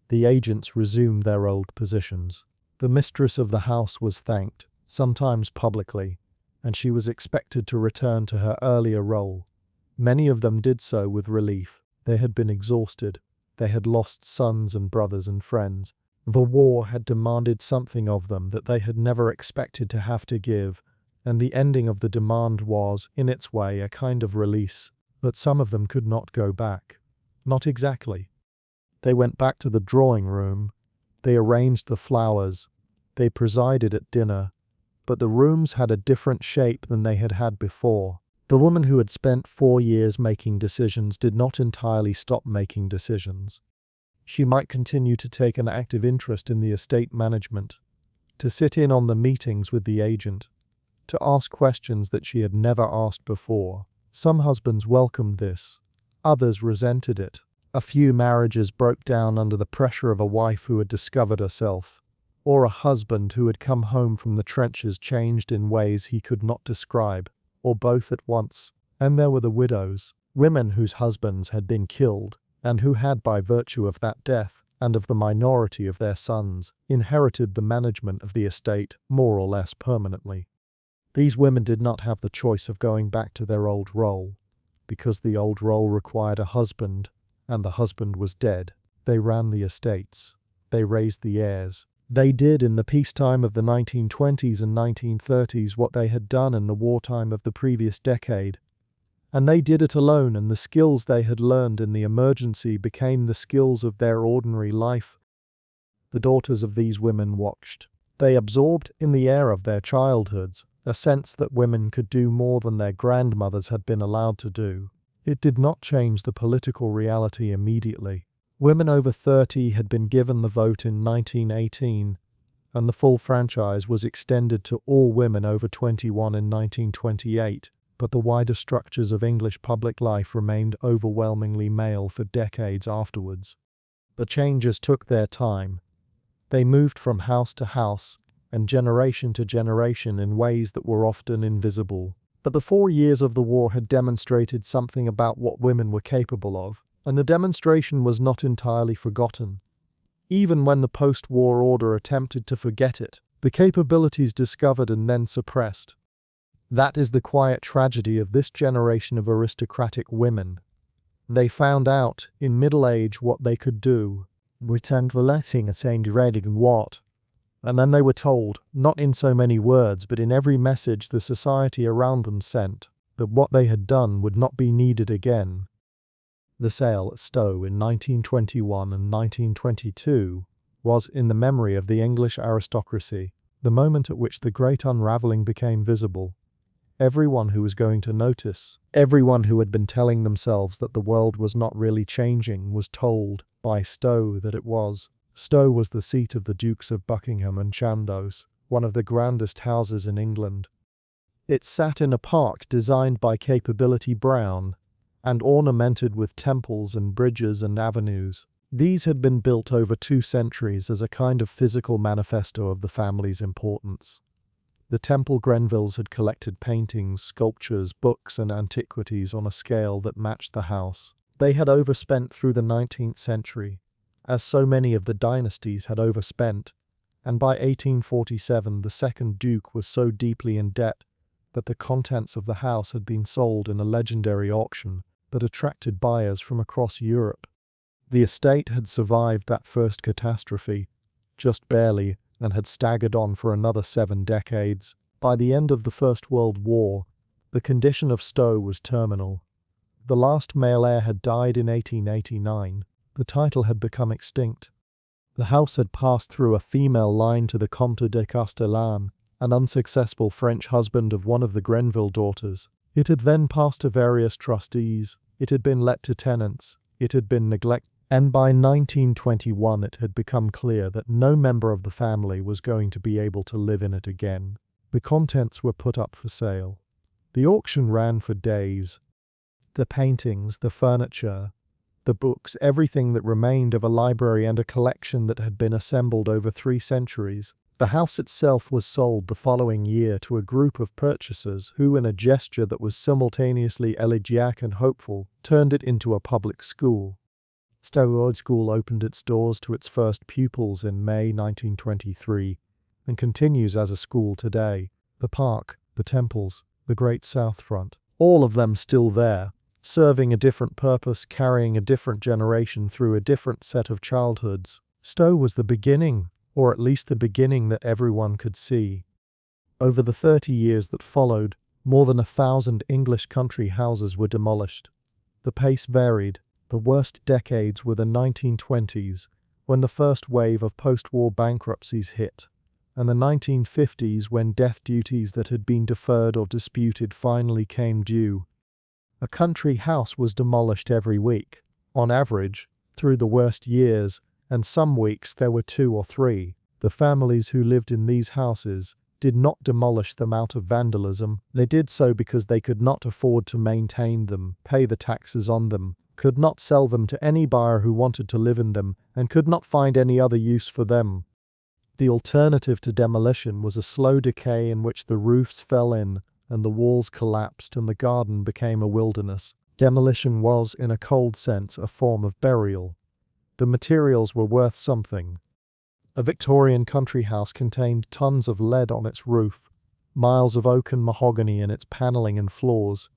A: The agents resumed their old positions. The mistress of the house was thanked, sometimes publicly, and she was expected to return to her earlier role. Many of them did so with relief. They had been exhausted. They had lost sons and brothers and friends. The war had demanded something of them that they had never expected to have to give, and the ending of the demand was, in its way, a kind of release. But some of them could not go back. Not exactly. They went back to the drawing room. They arranged the flowers. They presided at dinner. But the rooms had a different shape than they had had before. The woman who had spent 4 years making decisions did not entirely stop making decisions. She might continue to take an active interest in the estate management, to sit in on the meetings with the agent, to ask questions that she had never asked before. Some husbands welcomed this. Others resented it. A few marriages broke down under the pressure of a wife who had discovered herself, or a husband who had come home from the trenches changed in ways he could not describe, or both at once. And there were the widows, women whose husbands had been killed, and who had, by virtue of that death, and of the minority of their sons, inherited the management of the estate more or less permanently. These women did not have the choice of going back to their old role, because the old role required a husband, and the husband was dead. They ran the estates. They raised the heirs. They did in the peacetime of the 1920s and 1930s what they had done in the wartime of the previous decade. And they did it alone, and the skills they had learned in the emergency became the skills of their ordinary life. The daughters of these women watched. They absorbed in the air of their childhoods a sense that women could do more than their grandmothers had been allowed to do. It did not change the political reality immediately. Women over 30 had been given the vote in 1918, and the full franchise was extended to all women over 21 in 1928. But the wider structures of English public life remained overwhelmingly male for decades afterwards. The changes took their time. They moved from house to house and generation to generation in ways that were often invisible. But the 4 years of the war had demonstrated something about what women were capable of, and the demonstration was not entirely forgotten. Even when the post-war order attempted to forget it, the capabilities discovered and then suppressed. That is the quiet tragedy of this generation of aristocratic women. They found out, in middle age, what they could do, returned relaxing and dreading what. And then they were told, not in so many words but in every message the society around them sent, that what they had done would not be needed again. The sale at Stowe in 1921 and 1922 was, in the memory of the English aristocracy, the moment at which the great unraveling became visible. Everyone who was going to notice, everyone who had been telling themselves that the world was not really changing, was told by Stowe that it was. Stowe was the seat of the Dukes of Buckingham and Chandos, one of the grandest houses in England. It sat in a park designed by Capability Brown, and ornamented with temples and bridges and avenues. These had been built over 2 centuries as a kind of physical manifesto of the family's importance. The Temple Grenvilles had collected paintings, sculptures, books and antiquities on a scale that matched the house. They had overspent through the 19th century, as so many of the dynasties had overspent, and by 1847 the second Duke was so deeply in debt that the contents of the house had been sold in a legendary auction that attracted buyers from across Europe. The estate had survived that first catastrophe, just barely, and had staggered on for another 7 decades. By the end of the First World War, the condition of Stowe was terminal. The last male heir had died in 1889. The title had become extinct. The house had passed through a female line to the Comte de Castellane, an unsuccessful French husband of one of the Grenville daughters. It had then passed to various trustees. It had been let to tenants. It had been neglected. And by 1921 it had become clear that no member of the family was going to be able to live in it again. The contents were put up for sale. The auction ran for days. The paintings, the furniture, the books, everything that remained of a library and a collection that had been assembled over 3 centuries. The house itself was sold the following year to a group of purchasers who, in a gesture that was simultaneously elegiac and hopeful, turned it into a public school. Stowe Old School opened its doors to its first pupils in May 1923 and continues as a school today. The park, the temples, the Great South Front, all of them still there, serving a different purpose, carrying a different generation through a different set of childhoods. Stowe was the beginning, or at least the beginning that everyone could see. Over the 30 years that followed, more than 1,000 English country houses were demolished. The pace varied. The worst decades were the 1920s, when the first wave of post-war bankruptcies hit, and the 1950s when death duties that had been deferred or disputed finally came due. A country house was demolished every week, on average, through the worst years, and some weeks there were 2 or 3. The families who lived in these houses did not demolish them out of vandalism. They did so because they could not afford to maintain them, pay the taxes on them, could not sell them to any buyer who wanted to live in them, and could not find any other use for them. The alternative to demolition was a slow decay in which the roofs fell in, and the walls collapsed, and the garden became a wilderness. Demolition was, in a cold sense, a form of burial. The materials were worth something. A Victorian country house contained tons of lead on its roof, miles of oak and mahogany in its panelling and floors,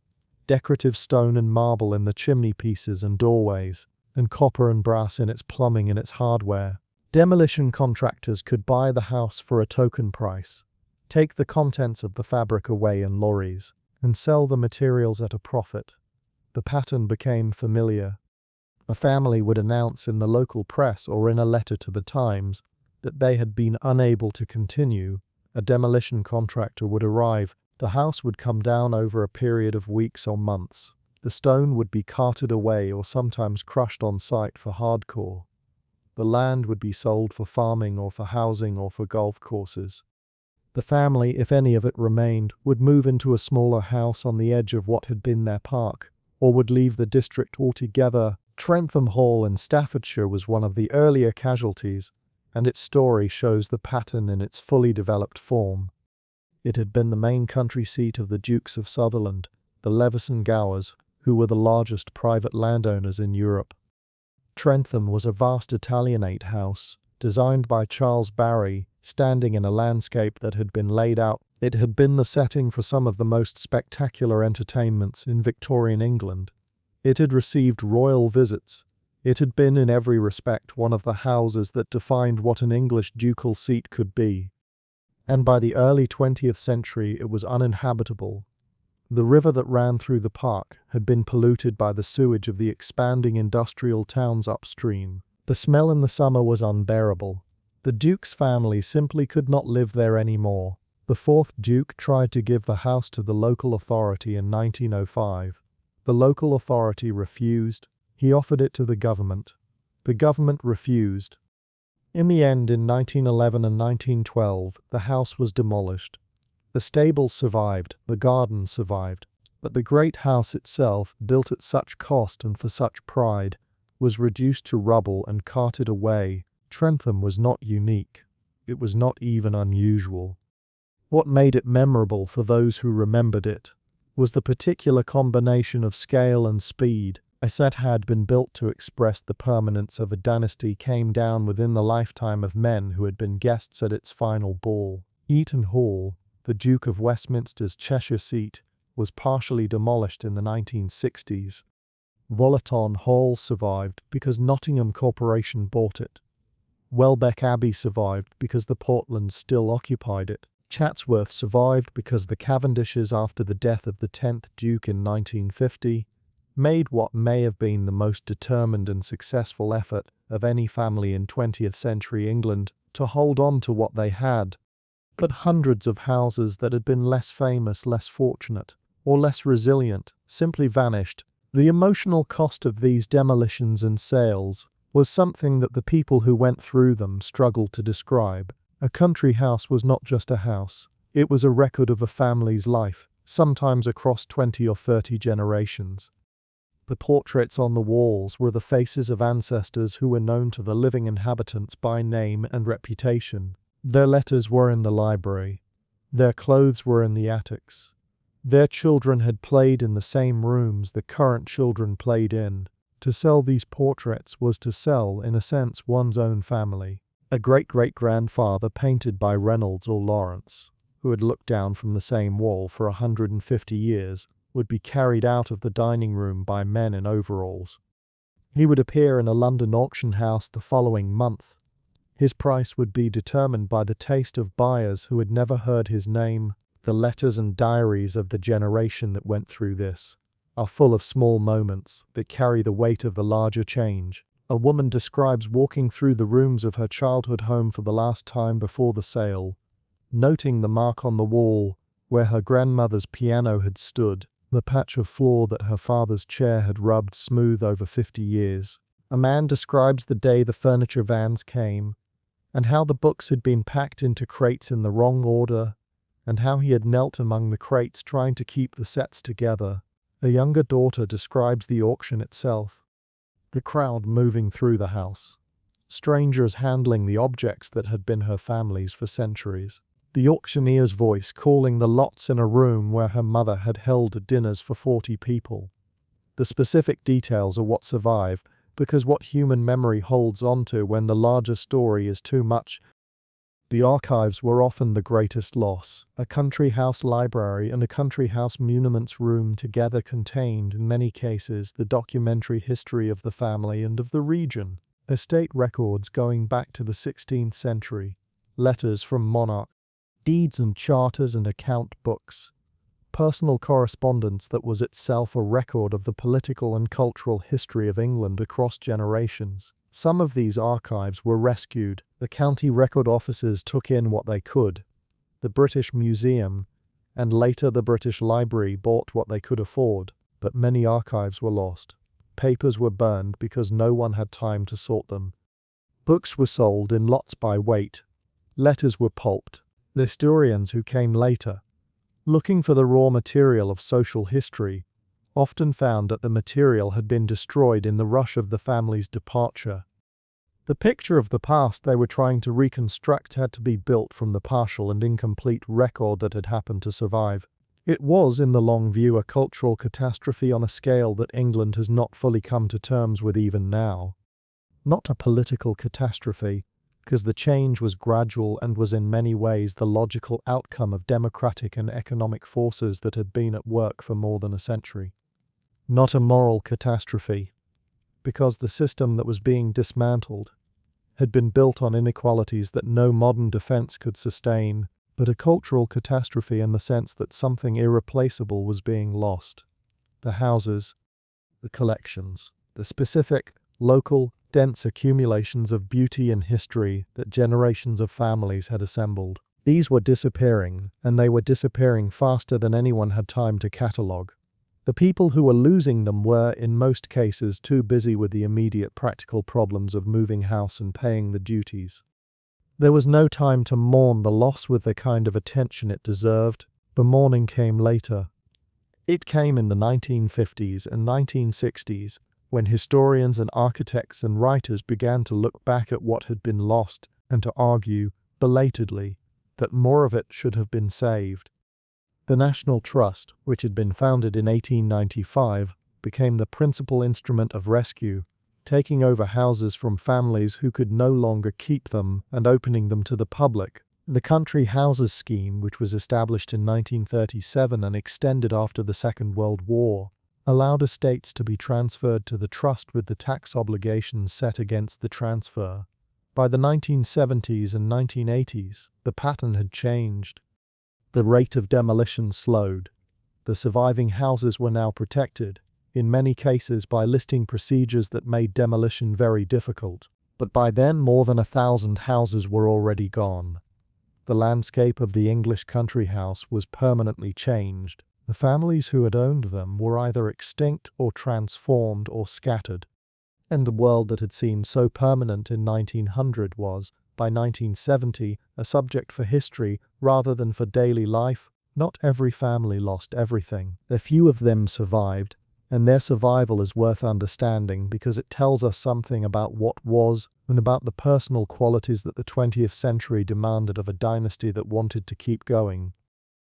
A: decorative stone and marble in the chimney pieces and doorways, and copper and brass in its plumbing and its hardware. Demolition contractors could buy the house for a token price, take the contents of the fabric away in lorries, and sell the materials at a profit. The pattern became familiar. A family would announce in the local press or in a letter to the Times that they had been unable to continue. A demolition contractor would arrive. The house would come down over a period of weeks or months. The stone would be carted away or sometimes crushed on site for hardcore. The land would be sold for farming or for housing or for golf courses. The family, if any of it remained, would move into a smaller house on the edge of what had been their park, or would leave the district altogether. Trentham Hall in Staffordshire was one of the earlier casualties, and its story shows the pattern in its fully developed form. It had been the main country seat of the Dukes of Sutherland, the Levison Gowers, who were the largest private landowners in Europe. Trentham was a vast Italianate house, designed by Charles Barry, standing in a landscape that had been laid out. It had been the setting for some of the most spectacular entertainments in Victorian England. It had received royal visits. It had been in every respect one of the houses that defined what an English ducal seat could be. And by the early 20th century it was uninhabitable. The river that ran through the park had been polluted by the sewage of the expanding industrial towns upstream. The smell in the summer was unbearable. The Duke's family simply could not live there anymore. The 4th Duke tried to give the house to the local authority in 1905. The local authority refused. He offered it to the government. The government refused. In the end, in 1911 and 1912, the house was demolished. The stables survived, the garden survived, but the great house itself, built at such cost and for such pride, was reduced to rubble and carted away. Trentham was not unique. It was not even unusual. What made it memorable for those who remembered it was the particular combination of scale and speed. A set had been built to express the permanence of a dynasty came down within the lifetime of men who had been guests at its final ball. Eaton Hall, the Duke of Westminster's Cheshire seat, was partially demolished in the 1960s. Wollaton Hall survived because Nottingham Corporation bought it. Welbeck Abbey survived because the Portlands still occupied it. Chatsworth survived because the Cavendishes, after the death of the 10th Duke in 1950, made what may have been the most determined and successful effort of any family in 20th century England to hold on to what they had. But hundreds of houses that had been less famous, less fortunate, or less resilient simply vanished. The emotional cost of these demolitions and sales was something that the people who went through them struggled to describe. A country house was not just a house, it was a record of a family's life, sometimes across 20 or 30 generations. The portraits on the walls were the faces of ancestors who were known to the living inhabitants by name and reputation. Their letters were in the library. Their clothes were in the attics. Their children had played in the same rooms the current children played in. To sell these portraits was to sell, in a sense, one's own family. A great-great-grandfather painted by Reynolds or Lawrence, who had looked down from the same wall for 150 years, would be carried out of the dining room by men in overalls. He would appear in a London auction house the following month. His price would be determined by the taste of buyers who had never heard his name. The letters and diaries of the generation that went through this are full of small moments that carry the weight of the larger change. A woman describes walking through the rooms of her childhood home for the last time before the sale, noting the mark on the wall where her grandmother's piano had stood, the patch of floor that her father's chair had rubbed smooth over 50 years. A man describes the day the furniture vans came, and how the books had been packed into crates in the wrong order, and how he had knelt among the crates trying to keep the sets together. A younger daughter describes the auction itself. The crowd moving through the house. Strangers handling the objects that had been her family's for centuries. The auctioneer's voice calling the lots in a room where her mother had held dinners for 40 people. The specific details are what survive, because what human memory holds onto when the larger story is too much. The archives were often the greatest loss. A country house library and a country house muniments room together contained, in many cases, the documentary history of the family and of the region. Estate records going back to the 16th century. Letters from monarchs. Deeds and charters and account books. Personal correspondence that was itself a record of the political and cultural history of England across generations. Some of these archives were rescued. The county record officers took in what they could. The British Museum, and later the British Library, bought what they could afford, but many archives were lost. Papers were burned because no one had time to sort them. Books were sold in lots by weight. Letters were pulped. The historians who came later, looking for the raw material of social history, often found that the material had been destroyed in the rush of the family's departure. The picture of the past they were trying to reconstruct had to be built from the partial and incomplete record that had happened to survive. It was, in the long view, a cultural catastrophe on a scale that England has not fully come to terms with even now. Not a political catastrophe, because the change was gradual and was in many ways the logical outcome of democratic and economic forces that had been at work for more than a century. Not a moral catastrophe, because the system that was being dismantled had been built on inequalities that no modern defense could sustain, but a cultural catastrophe in the sense that something irreplaceable was being lost. The houses, the collections, the specific, local, dense accumulations of beauty and history that generations of families had assembled. These were disappearing, and they were disappearing faster than anyone had time to catalogue. The people who were losing them were, in most cases, too busy with the immediate practical problems of moving house and paying the duties. There was no time to mourn the loss with the kind of attention it deserved. The mourning came later. It came in the 1950s and 1960s, when historians and architects and writers began to look back at what had been lost and to argue, belatedly, that more of it should have been saved. The National Trust, which had been founded in 1895, became the principal instrument of rescue, taking over houses from families who could no longer keep them and opening them to the public. The Country Houses Scheme, which was established in 1937 and extended after the Second World War, allowed estates to be transferred to the trust with the tax obligations set against the transfer. By the 1970s and 1980s, the pattern had changed. The rate of demolition slowed. The surviving houses were now protected, in many cases by listing procedures that made demolition very difficult. But by then more than 1,000 houses were already gone. The landscape of the English country house was permanently changed. The families who had owned them were either extinct or transformed or scattered. And the world that had seemed so permanent in 1900 was, by 1970, a subject for history rather than for daily life. Not every family lost everything. A few of them survived, and their survival is worth understanding because it tells us something about what was and about the personal qualities that the 20th century demanded of a dynasty that wanted to keep going.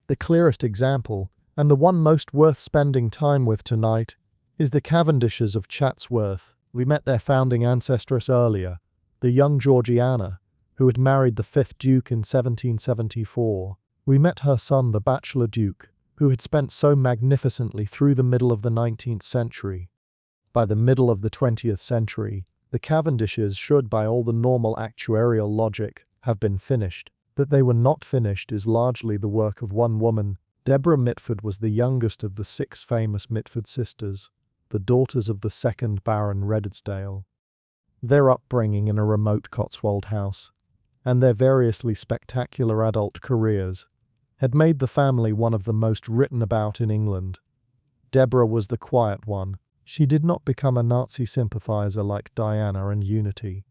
A: The clearest example, and the one most worth spending time with tonight, is the Cavendishes of Chatsworth. We met their founding ancestress earlier, the young Georgiana, who had married the 5th Duke in 1774. We met her son, the bachelor Duke, who had spent so magnificently through the middle of the 19th century. By the middle of the 20th century, the Cavendishes should, by all the normal actuarial logic, have been finished. That they were not finished is largely the work of one woman. Deborah Mitford was the youngest of the 6 famous Mitford sisters, the daughters of the 2nd Baron Redesdale. Their upbringing in a remote Cotswold house, and their variously spectacular adult careers, had made the family one of the most written about in England. Deborah was the quiet one. She did not become a Nazi sympathizer like Diana and Unity.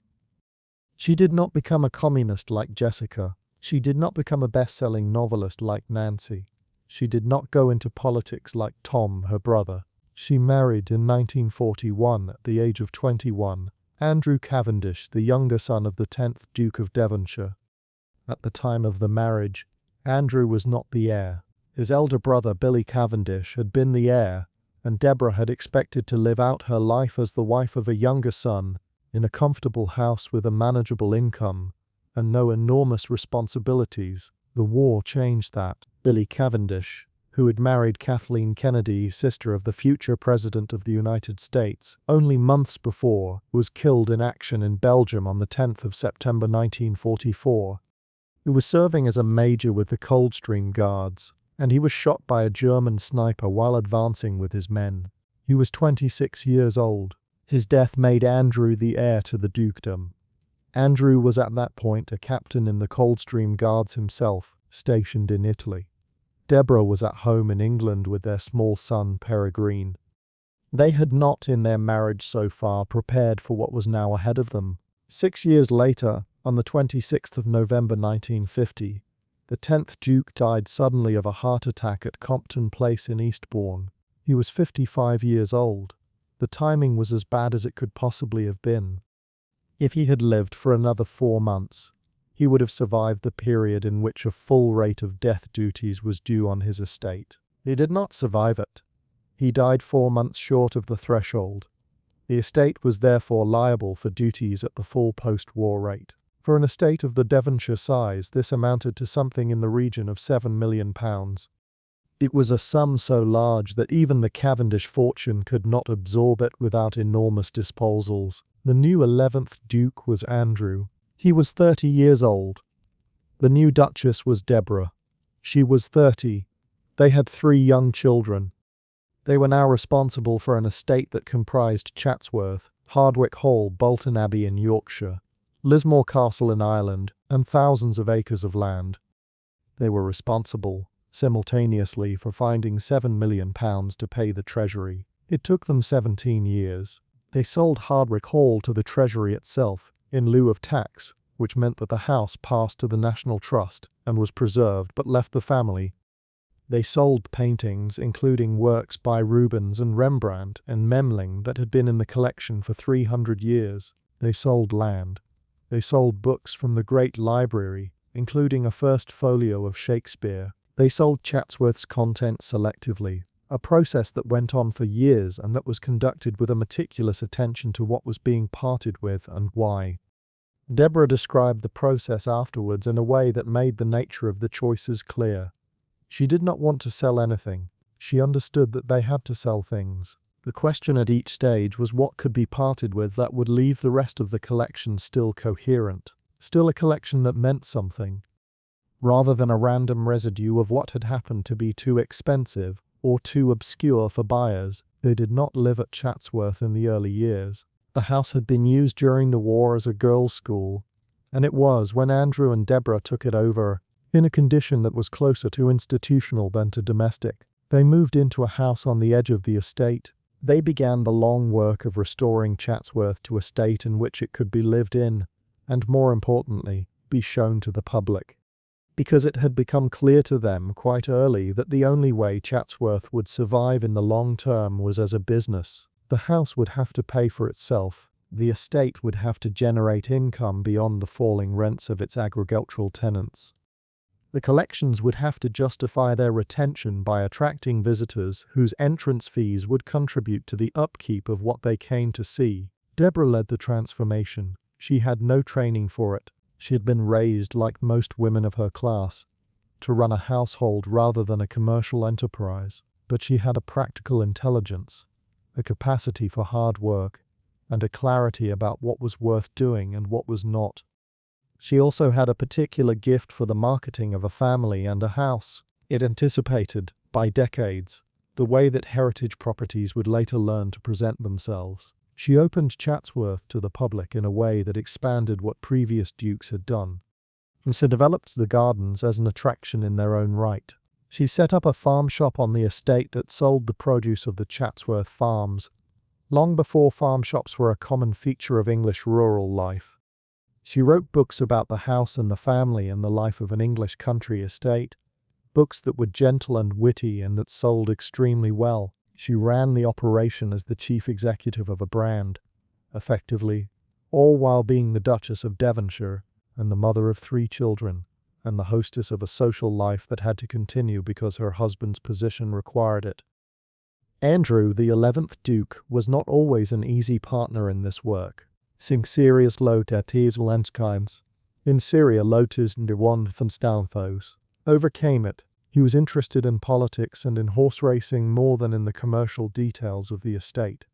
A: She did not become a communist like Jessica. She did not become a best-selling novelist like Nancy. She did not go into politics like Tom, her brother. She married in 1941 at the age of 21, Andrew Cavendish, the younger son of the 10th Duke of Devonshire. At the time of the marriage, Andrew was not the heir. His elder brother Billy Cavendish had been the heir, and Deborah had expected to live out her life as the wife of a younger son, in a comfortable house with a manageable income, and no enormous responsibilities. The war changed that. Billy Cavendish, who had married Kathleen Kennedy, sister of the future President of the United States, only months before, was killed in action in Belgium on the 10th of September 1944. He was serving as a major with the Coldstream Guards, and he was shot by a German sniper while advancing with his men. He was 26 years old. His death made Andrew the heir to the dukedom. Andrew was at that point a captain in the Coldstream Guards himself, stationed in Italy. Deborah was at home in England with their small son Peregrine. They had not, in their marriage so far, prepared for what was now ahead of them. 6 years later, on the 26th of November 1950, the 10th Duke died suddenly of a heart attack at Compton Place in Eastbourne. He was 55 years old. The timing was as bad as it could possibly have been. If he had lived for another 4 months, he would have survived the period in which a full rate of death duties was due on his estate. He did not survive it. He died 4 months short of the threshold. The estate was therefore liable for duties at the full post-war rate. For an estate of the Devonshire size, this amounted to something in the region of £7 million. It was a sum so large that even the Cavendish fortune could not absorb it without enormous disposals. The new 11th Duke was Andrew. He was 30 years old. The new Duchess was Deborah. She was 30. They had 3 young children. They were now responsible for an estate that comprised Chatsworth, Hardwicke Hall, Bolton Abbey in Yorkshire, Lismore Castle in Ireland, and thousands of acres of land. They were responsible, simultaneously, for finding £7 million to pay the Treasury. It took them 17 years. They sold Hardwicke Hall to the Treasury itself, in lieu of tax, which meant that the house passed to the National Trust and was preserved but left the family. They sold paintings, including works by Rubens and Rembrandt and Memling that had been in the collection for 300 years. They sold land. They sold books from the Great Library, including a first folio of Shakespeare. They sold Chatsworth's contents selectively, a process that went on for years and that was conducted with a meticulous attention to what was being parted with and why. Deborah described the process afterwards in a way that made the nature of the choices clear. She did not want to sell anything. She understood that they had to sell things. The question at each stage was what could be parted with that would leave the rest of the collection still coherent, still a collection that meant something, rather than a random residue of what had happened to be too expensive or too obscure for buyers. They did not live at Chatsworth in the early years. The house had been used during the war as a girls' school, and it was, when Andrew and Deborah took it over, in a condition that was closer to institutional than to domestic. They moved into a house on the edge of the estate. They began the long work of restoring Chatsworth to a state in which it could be lived in, and more importantly, be shown to the public. Because it had become clear to them quite early that the only way Chatsworth would survive in the long term was as a business. The house would have to pay for itself. The estate would have to generate income beyond the falling rents of its agricultural tenants. The collections would have to justify their retention by attracting visitors whose entrance fees would contribute to the upkeep of what they came to see. Deborah led the transformation. She had no training for it. She had been raised, like most women of her class, to run a household rather than a commercial enterprise. But she had a practical intelligence, a capacity for hard work, and a clarity about what was worth doing and what was not. She also had a particular gift for the marketing of a family and a house. It anticipated, by decades, the way that heritage properties would later learn to present themselves. She opened Chatsworth to the public in a way that expanded what previous dukes had done, and so developed the gardens as an attraction in their own right. She set up a farm shop on the estate that sold the produce of the Chatsworth farms, long before farm shops were a common feature of English rural life. She wrote books about the house and the family and the life of an English country estate, books that were gentle and witty and that sold extremely well. She ran the operation as the chief executive of a brand, effectively, all while being the Duchess of Devonshire and the mother of 3 children, and the hostess of a social life that had to continue because her husband's position required it. Andrew, the 11th Duke, was not always an easy partner in this work. Sing serious lotes lenskeims. In Syria lotes ndewon van Staunthos. Overcame it. He was interested in politics and in horse racing more than in the commercial details of the estate.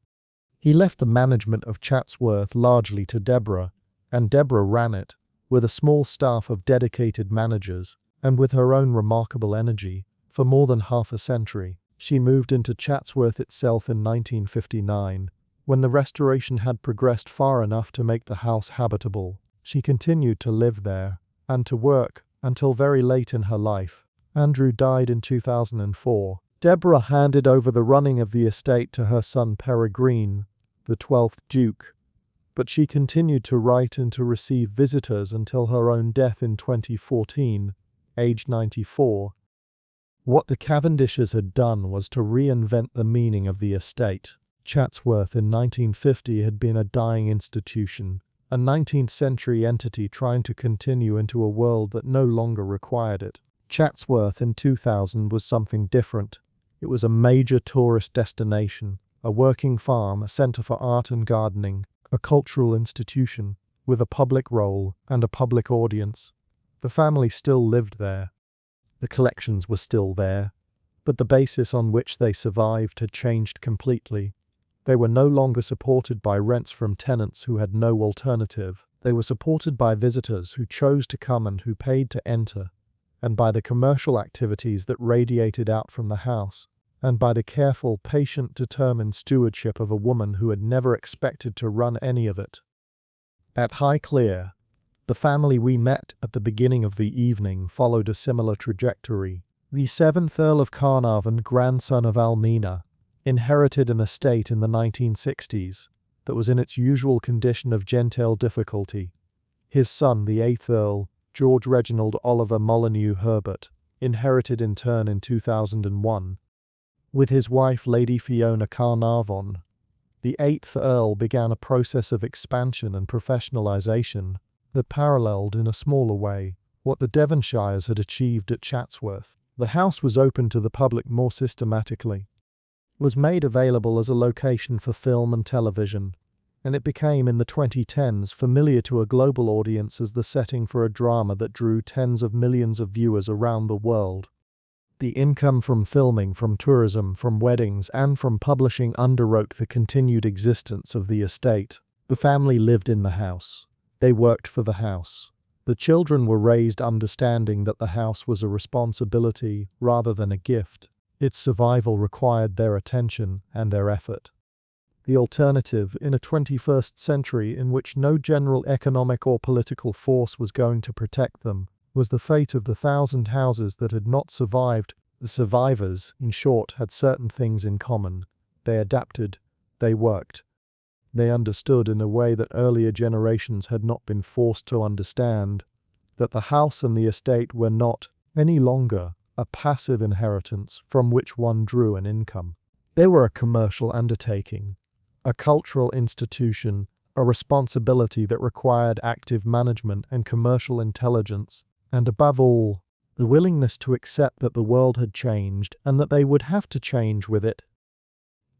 A: He left the management of Chatsworth largely to Deborah, and Deborah ran it, with a small staff of dedicated managers, and with her own remarkable energy, for more than half a century. She moved into Chatsworth itself in 1959, when the restoration had progressed far enough to make the house habitable. She continued to live there, and to work, until very late in her life. Andrew died in 2004. Deborah handed over the running of the estate to her son Peregrine, the 12th Duke, but she continued to write and to receive visitors until her own death in 2014, aged 94. What the Cavendishes had done was to reinvent the meaning of the estate. Chatsworth in 1950 had been a dying institution, a 19th century entity trying to continue into a world that no longer required it. Chatsworth in 2000 was something different. It was a major tourist destination, a working farm, a centre for art and gardening, a cultural institution, with a public role and a public audience. The family still lived there. The collections were still there, but the basis on which they survived had changed completely. They were no longer supported by rents from tenants who had no alternative. They were supported by visitors who chose to come and who paid to enter, and by the commercial activities that radiated out from the house, and by the careful, patient, determined stewardship of a woman who had never expected to run any of it. At Highclere, the family we met at the beginning of the evening followed a similar trajectory. The 7th Earl of Carnarvon, grandson of Almina, inherited an estate in the 1960s that was in its usual condition of genteel difficulty. His son, the 8th Earl, George Reginald Oliver Molyneux Herbert, inherited in turn in 2001. With his wife Lady Fiona Carnarvon, the 8th Earl began a process of expansion and professionalisation that paralleled in a smaller way what the Devonshires had achieved at Chatsworth. The house was opened to the public more systematically, was made available as a location for film and television, and it became in the 2010s familiar to a global audience as the setting for a drama that drew tens of millions of viewers around the world. The income from filming, from tourism, from weddings, and from publishing underwrote the continued existence of the estate. The family lived in the house. They worked for the house. The children were raised understanding that the house was a responsibility rather than a gift. Its survival required their attention and their effort. The alternative, in a 21st century in which no general economic or political force was going to protect them, was the fate of the 1,000 houses that had not survived. The survivors, in short, had certain things in common. They adapted, they worked. They understood in a way that earlier generations had not been forced to understand, that the house and the estate were not, any longer, a passive inheritance from which one drew an income. They were a commercial undertaking, a cultural institution, a responsibility that required active management and commercial intelligence, and above all, the willingness to accept that the world had changed and that they would have to change with it.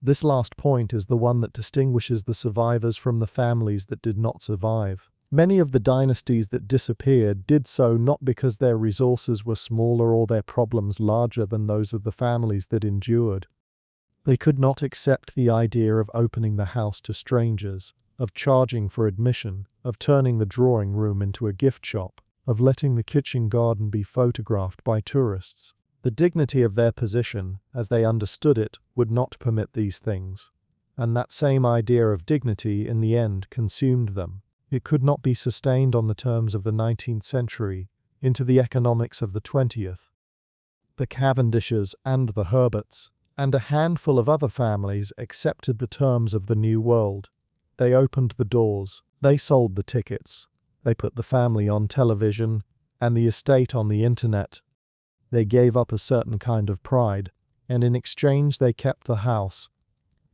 A: This last point is the one that distinguishes the survivors from the families that did not survive. Many of the dynasties that disappeared did so not because their resources were smaller or their problems larger than those of the families that endured. They could not accept the idea of opening the house to strangers, of charging for admission, of turning the drawing room into a gift shop, of letting the kitchen garden be photographed by tourists. The dignity of their position, as they understood it, would not permit these things. And that same idea of dignity in the end consumed them. It could not be sustained on the terms of the 19th century, into the economics of the 20th. The Cavendishes and the Herberts, and a handful of other families accepted the terms of the New World. They opened the doors, they sold the tickets, they put the family on television, and the estate on the internet. They gave up a certain kind of pride, and in exchange they kept the house.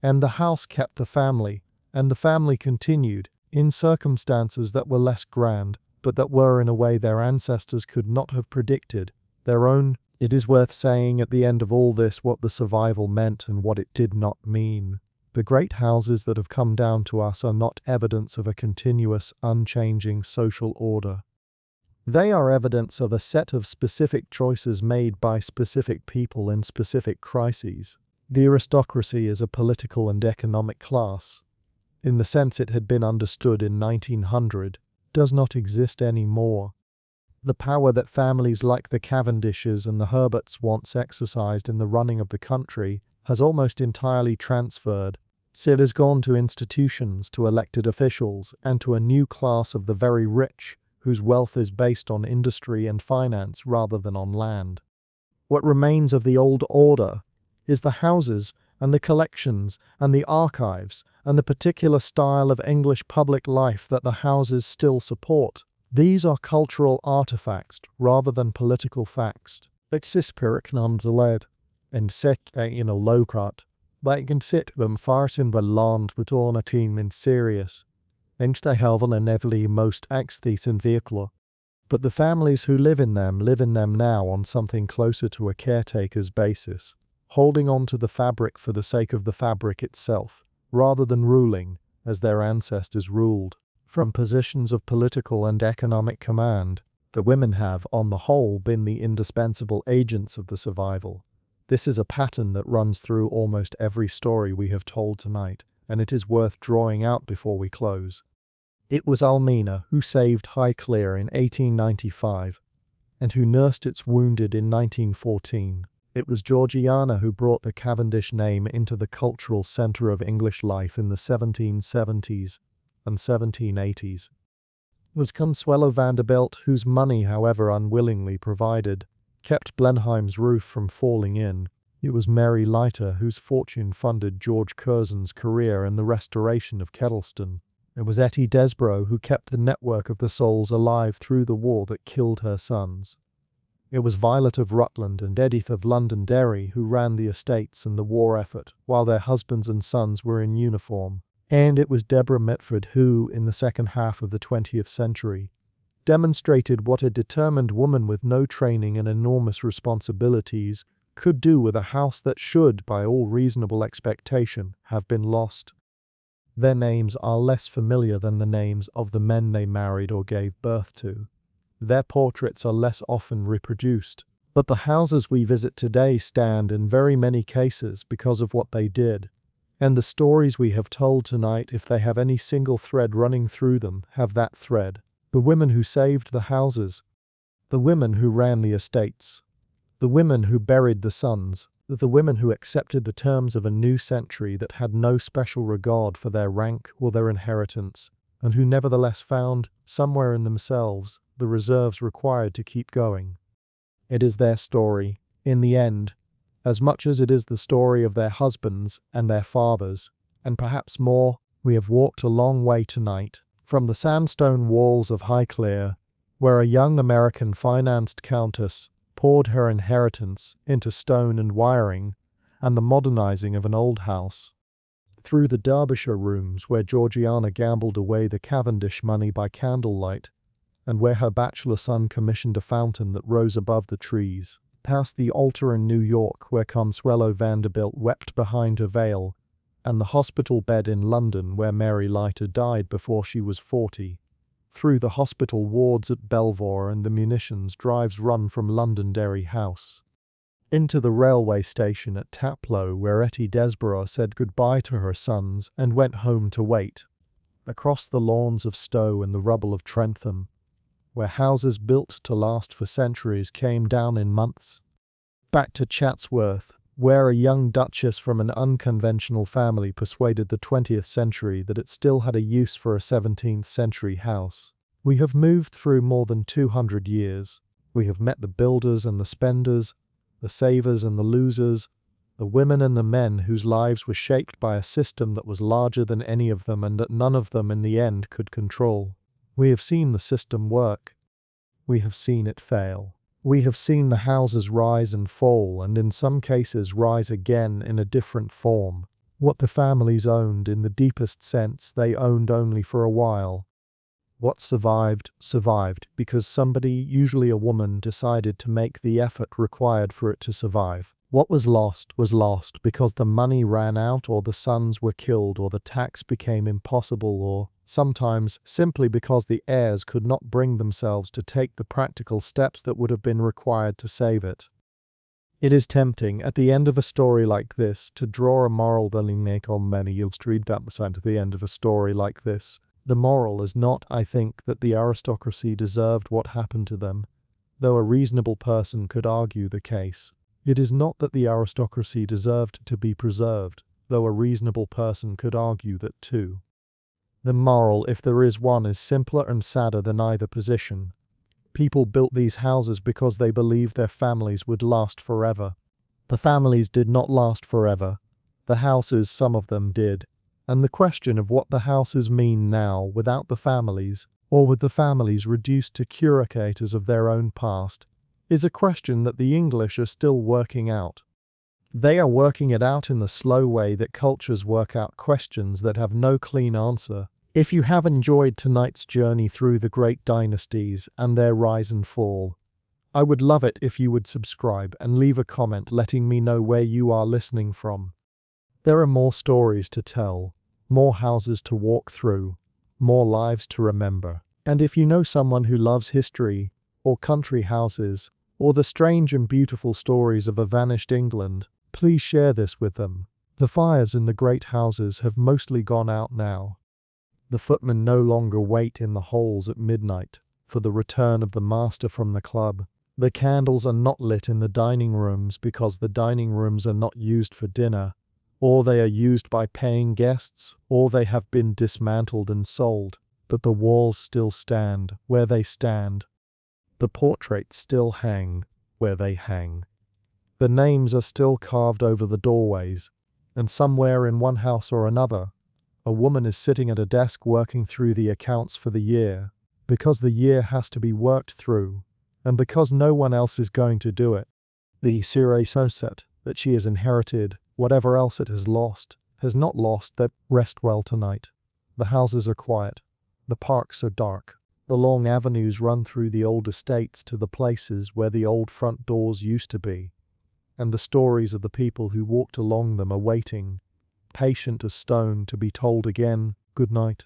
A: And the house kept the family, and the family continued, in circumstances that were less grand, but that were in a way their ancestors could not have predicted, their own. It is worth saying at the end of all this what the survival meant and what it did not mean. The great houses that have come down to us are not evidence of a continuous, unchanging social order. They are evidence of a set of specific choices made by specific people in specific crises. The aristocracy is a political and economic class, in the sense it had been understood in 1900, does not exist anymore. The power that families like the Cavendishes and the Herberts once exercised in the running of the country has almost entirely transferred. It has gone to institutions, to elected officials, and to a new class of the very rich, whose wealth is based on industry and finance rather than on land. What remains of the old order is the houses and the collections and the archives and the particular style of English public life that the houses still support. These are cultural artifacts rather than political facts. Exisperiknamdeled and set in a lowcut, but you can sit them farsin by land with on a team in serious. Engste helven and evely most axthis in vehicle. But the families who live in them now on something closer to a caretaker's basis, holding on to the fabric for the sake of the fabric itself, rather than ruling, as their ancestors ruled, from positions of political and economic command. The women have, on the whole, been the indispensable agents of the survival. This is a pattern that runs through almost every story we have told tonight, and it is worth drawing out before we close. It was Almina who saved Highclere in 1895, and who nursed its wounded in 1914. It was Georgiana who brought the Cavendish name into the cultural centre of English life in the 1770s and 1780s. It was Consuelo Vanderbilt whose money, however unwillingly provided, kept Blenheim's roof from falling in. It was Mary Leiter whose fortune funded George Curzon's career in the restoration of Kettleston. It was Etty Desborough who kept the network of the souls alive through the war that killed her sons. It was Violet of Rutland and Edith of Londonderry who ran the estates and the war effort, while their husbands and sons were in uniform. And it was Deborah Mitford who, in the second half of the 20th century, demonstrated what a determined woman with no training and enormous responsibilities could do with a house that should, by all reasonable expectation, have been lost. Their names are less familiar than the names of the men they married or gave birth to. Their portraits are less often reproduced, but the houses we visit today stand in very many cases because of what they did. And the stories we have told tonight, if they have any single thread running through them, have that thread. The women who saved the houses, the women who ran the estates, the women who buried the sons, The women who accepted the terms of a new century that had no special regard for their rank or their inheritance, and who nevertheless found, somewhere in themselves, the reserves required to keep going. It is their story, in the end, as much as it is the story of their husbands and their fathers, and perhaps more. We have walked a long way tonight, from the sandstone walls of Highclere, where a young American financed countess poured her inheritance into stone and wiring, and the modernizing of an old house, through the Derbyshire rooms where Georgiana gambled away the Cavendish money by candlelight, and where her bachelor son commissioned a fountain that rose above the trees, past the altar in New York where Consuelo Vanderbilt wept behind her veil, and the hospital bed in London where Mary Leiter died before she was 40, through the hospital wards at Belvoir and the munitions drives run from Londonderry House, into the railway station at Taplow where Etty Desborough said goodbye to her sons and went home to wait, across the lawns of Stowe and the rubble of Trentham, where houses built to last for centuries came down in months, back to Chatsworth, where a young duchess from an unconventional family persuaded the 20th century that it still had a use for a 17th century house. We have moved through more than 200 years. We have met the builders and the spenders, the savers and the losers, the women and the men whose lives were shaped by a system that was larger than any of them and that none of them in the end could control. We have seen the system work. We have seen it fail. We have seen the houses rise and fall, and in some cases rise again in a different form. What the families owned in the deepest sense they owned only for a while. What survived, survived because somebody, usually a woman, decided to make the effort required for it to survive. What was lost because the money ran out or the sons were killed or the tax became impossible or, sometimes, simply because the heirs could not bring themselves to take the practical steps that would have been required to save it. It is tempting, at the end of a story like this, to draw a moral that make on many. You'll read that at the end of a story like this. The moral is not, I think, that the aristocracy deserved what happened to them, though a reasonable person could argue the case. It is not that the aristocracy deserved to be preserved, though a reasonable person could argue that too. The moral, if there is one, is simpler and sadder than either position. People built these houses because they believed their families would last forever. The families did not last forever. The houses, some of them did. And the question of what the houses mean now without the families, or with the families reduced to curicators of their own past, is a question that the English are still working out. They are working it out in the slow way that cultures work out questions that have no clean answer. If you have enjoyed tonight's journey through the great dynasties and their rise and fall, I would love it if you would subscribe and leave a comment letting me know where you are listening from. There are more stories to tell, more houses to walk through, more lives to remember. And if you know someone who loves history, or country houses, or the strange and beautiful stories of a vanished England, please share this with them. The fires in the great houses have mostly gone out now. The footmen no longer wait in the halls at midnight for the return of the master from the club. The candles are not lit in the dining rooms because the dining rooms are not used for dinner, or they are used by paying guests, or they have been dismantled and sold, but the walls still stand where they stand. The portraits still hang where they hang. The names are still carved over the doorways, and somewhere in one house or another, a woman is sitting at a desk working through the accounts for the year, because the year has to be worked through, and because no one else is going to do it. The Sire Sunset that she has inherited, whatever else it has not lost that. Rest well tonight. The houses are quiet. The parks are dark. The long avenues run through the old estates to the places where the old front doors used to be, and the stories of the people who walked along them are waiting, patient as stone, to be told again. Good night.